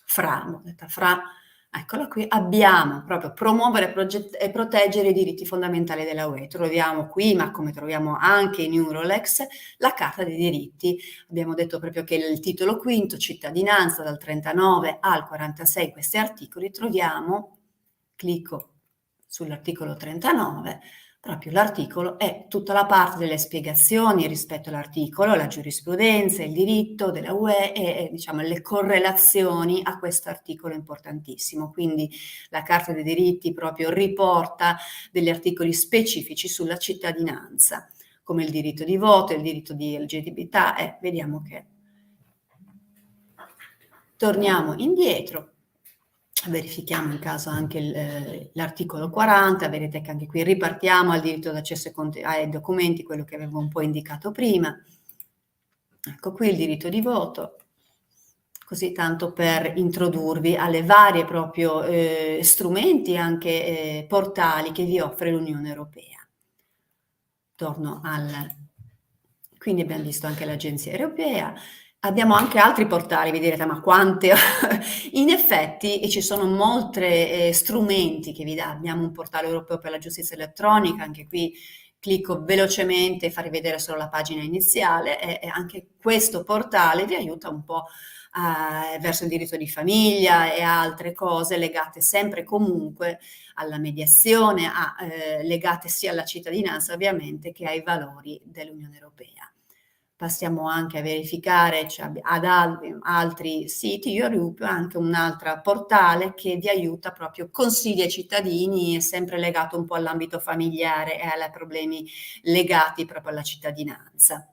FRA, eccola qui, abbiamo proprio promuovere e proteggere i diritti fondamentali della UE. Troviamo qui, ma come troviamo anche in Eurolex, la Carta dei diritti. Abbiamo detto proprio che il titolo quinto, cittadinanza, dal 39 al 46, questi articoli, troviamo, clicco sull'articolo 39, proprio l'articolo è tutta la parte delle spiegazioni rispetto all'articolo, la giurisprudenza, il diritto della UE e diciamo le correlazioni a questo articolo importantissimo. Quindi la Carta dei diritti proprio riporta degli articoli specifici sulla cittadinanza, come il diritto di voto, il diritto di LGBT, e vediamo che torniamo indietro. Verifichiamo in caso anche l'articolo 40, vedete che anche qui ripartiamo al diritto d'accesso ai documenti, quello che avevo un po' indicato prima. Ecco qui il diritto di voto, così tanto per introdurvi alle varie proprio strumenti, anche portali che vi offre l'Unione Europea. Torno quindi abbiamo visto anche l'Agenzia Europea. Abbiamo anche altri portali, vi direte, ma quante? In effetti ci sono molti strumenti che vi dà. Abbiamo un portale europeo per la giustizia elettronica, anche qui clicco velocemente e farvi vedere solo la pagina iniziale, e anche questo portale vi aiuta un po' verso il diritto di famiglia e altre cose legate sempre comunque alla mediazione, legate sia alla cittadinanza ovviamente che ai valori dell'Unione Europea. Passiamo anche a verificare, cioè, ad altri siti. Io ho anche un altro portale che vi aiuta proprio, consigli ai cittadini, è sempre legato un po' all'ambito familiare e ai problemi legati proprio alla cittadinanza.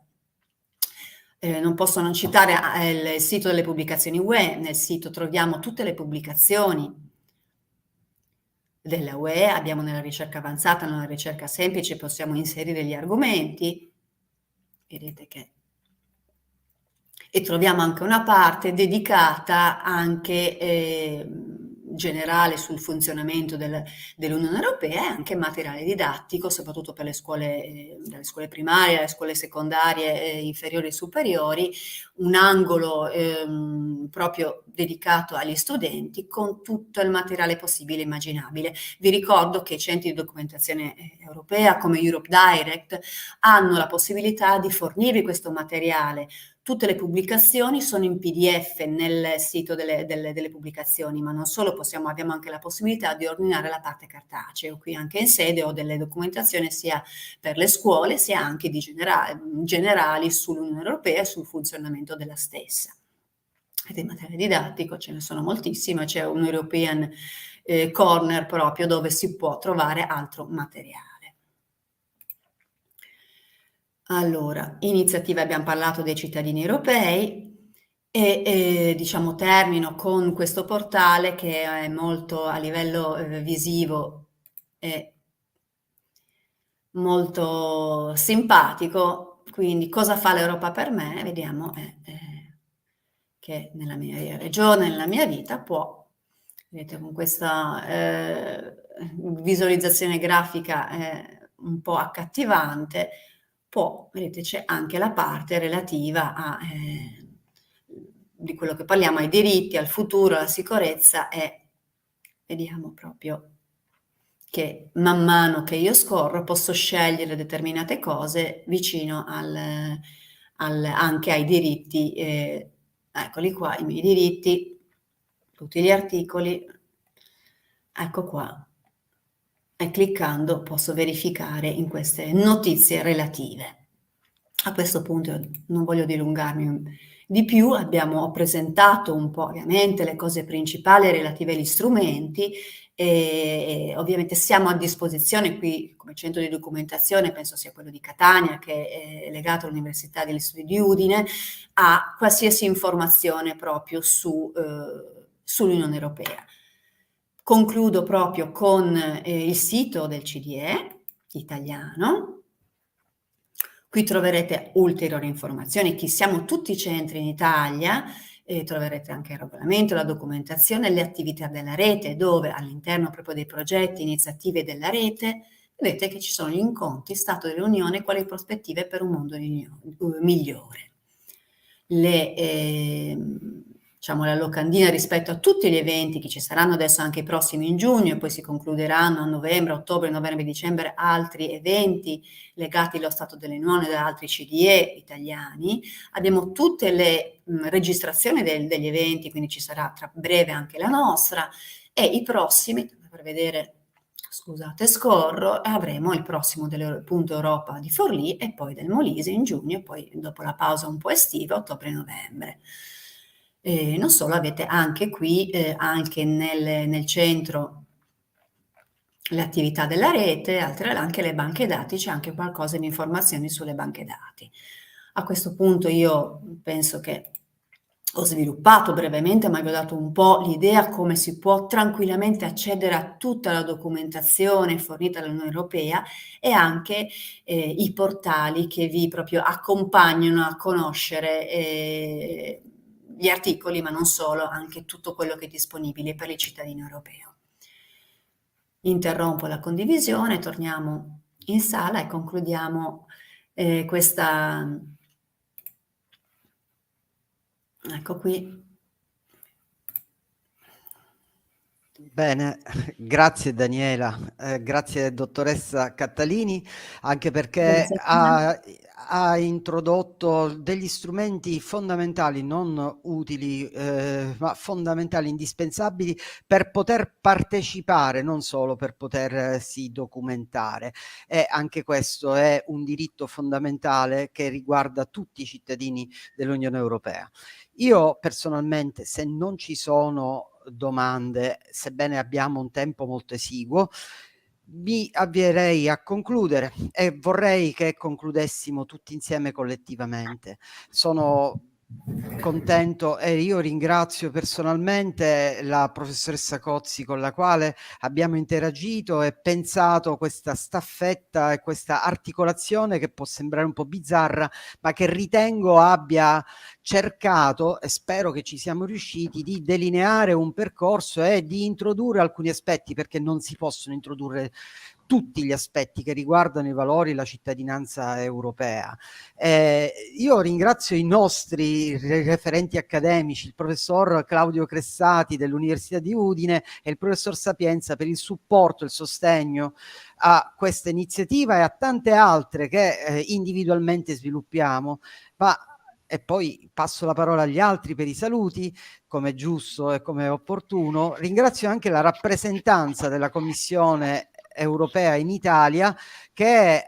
Non posso non citare il sito delle pubblicazioni UE. Nel sito troviamo tutte le pubblicazioni della UE, abbiamo nella ricerca avanzata, nella ricerca semplice possiamo inserire gli argomenti. Vedete che e troviamo anche una parte dedicata anche generale sul funzionamento dell'Unione Europea e anche materiale didattico, soprattutto per le scuole, dalle scuole primarie alle scuole secondarie, inferiori e superiori, un angolo proprio dedicato agli studenti con tutto il materiale possibile e immaginabile. Vi ricordo che i centri di documentazione europea come Europe Direct hanno la possibilità di fornirvi questo materiale. Tutte le pubblicazioni sono in PDF nel sito delle pubblicazioni, ma non solo, abbiamo anche la possibilità di ordinare la parte cartacea. Qui anche in sede ho delle documentazioni sia per le scuole sia anche generali sull'Unione Europea e sul funzionamento della stessa. Ed in materia didattico ce ne sono moltissime, c'è un European Corner proprio dove si può trovare altro materiale. Allora, iniziative, abbiamo parlato dei cittadini europei e diciamo termino con questo portale che è molto a livello visivo e molto simpatico. Quindi cosa fa l'Europa per me? Vediamo che nella mia regione, nella mia vita può, vedete con questa visualizzazione grafica un po' accattivante, vedete c'è anche la parte relativa a di quello che parliamo, ai diritti, al futuro, alla sicurezza, e vediamo proprio che man mano che io scorro posso scegliere determinate cose vicino anche ai diritti, eccoli qua i miei diritti, tutti gli articoli, ecco qua. E cliccando posso verificare in queste notizie relative. A questo punto non voglio dilungarmi di più, ho presentato un po' ovviamente le cose principali relative agli strumenti e ovviamente siamo a disposizione qui come centro di documentazione, penso sia quello di Catania che è legato all'Università degli Studi di Udine, a qualsiasi informazione proprio sull'Unione Europea. Concludo proprio con il sito del CDE italiano. Qui troverete ulteriori informazioni, chi siamo tutti i centri in Italia, troverete anche il regolamento, la documentazione, le attività della rete, dove all'interno proprio dei progetti, iniziative della rete, vedete che ci sono gli incontri, Stato dell'Unione, quali prospettive per un mondo migliore. Diciamo la locandina rispetto a tutti gli eventi che ci saranno adesso anche i prossimi in giugno e poi si concluderanno a novembre, ottobre, novembre, dicembre altri eventi legati allo Stato dell'Unione da altri CDE italiani. Abbiamo tutte le registrazioni degli eventi, quindi ci sarà tra breve anche la nostra e i prossimi, per vedere, scusate, scorro, avremo il prossimo dell'Punto Europa di Forlì e poi del Molise in giugno e poi dopo la pausa un po' estiva, ottobre-novembre. Non solo, avete anche qui, anche nel centro, le attività della rete, anche le banche dati, c'è anche qualcosa di informazioni sulle banche dati. A questo punto io penso che ho sviluppato brevemente, ma vi ho dato un po' l'idea come si può tranquillamente accedere a tutta la documentazione fornita dall'Unione Europea e anche i portali che vi proprio accompagnano a conoscere gli articoli, ma non solo, anche tutto quello che è disponibile per il cittadino europeo. Interrompo la condivisione, torniamo in sala e concludiamo questa... Ecco qui. Bene, grazie Daniela, grazie dottoressa Cattalini, anche perché ha introdotto degli strumenti fondamentali, non utili, ma fondamentali, indispensabili per poter partecipare, non solo per potersi documentare. E anche questo è un diritto fondamentale che riguarda tutti i cittadini dell'Unione Europea. Io personalmente, se non ci sono domande, sebbene abbiamo un tempo molto esiguo, mi avvierei a concludere e vorrei che concludessimo tutti insieme collettivamente. Sono contento e io ringrazio personalmente la professoressa Cozzi con la quale abbiamo interagito e pensato questa staffetta e questa articolazione che può sembrare un po' bizzarra, ma che ritengo abbia cercato, e spero che ci siamo riusciti, di delineare un percorso e di introdurre alcuni aspetti, perché non si possono introdurre tutti gli aspetti che riguardano i valori e la cittadinanza europea. Io ringrazio i nostri referenti accademici, il professor Claudio Cressati dell'Università di Udine e il professor Sapienza per il supporto e il sostegno a questa iniziativa e a tante altre che individualmente sviluppiamo. E poi passo la parola agli altri per i saluti, come è giusto e come è opportuno. Ringrazio anche la rappresentanza della Commissione europea in Italia che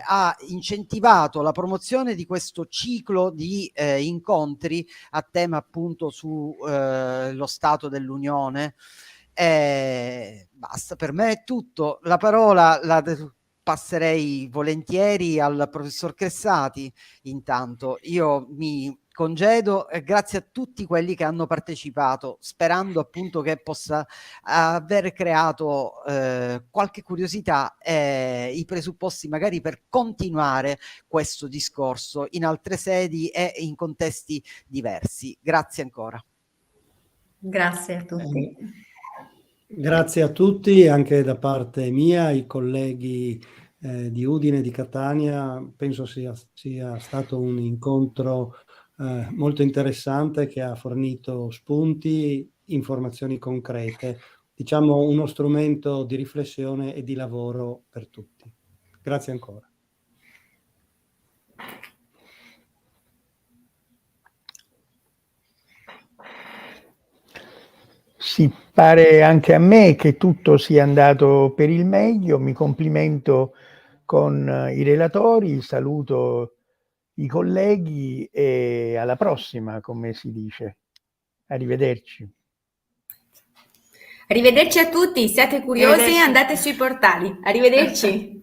ha incentivato la promozione di questo ciclo di incontri a tema appunto su lo Stato dell'Unione. Basta, per me è tutto. La parola la passerei volentieri al professor Cressati. Intanto io mi congedo e grazie a tutti quelli che hanno partecipato, sperando appunto che possa aver creato qualche curiosità e i presupposti magari per continuare questo discorso in altre sedi e in contesti diversi. Grazie ancora. Grazie a tutti. Grazie a tutti, anche da parte mia, i colleghi di Udine, di Catania. Penso sia stato un incontro molto interessante che ha fornito spunti, informazioni concrete, diciamo uno strumento di riflessione e di lavoro per tutti. Grazie ancora. Sì, pare anche a me che tutto sia andato per il meglio. Mi complimento con i relatori, saluto i colleghi e alla prossima, come si dice. Arrivederci. Arrivederci a tutti, siate curiosi, Arrivederci. andate sui portali. Arrivederci.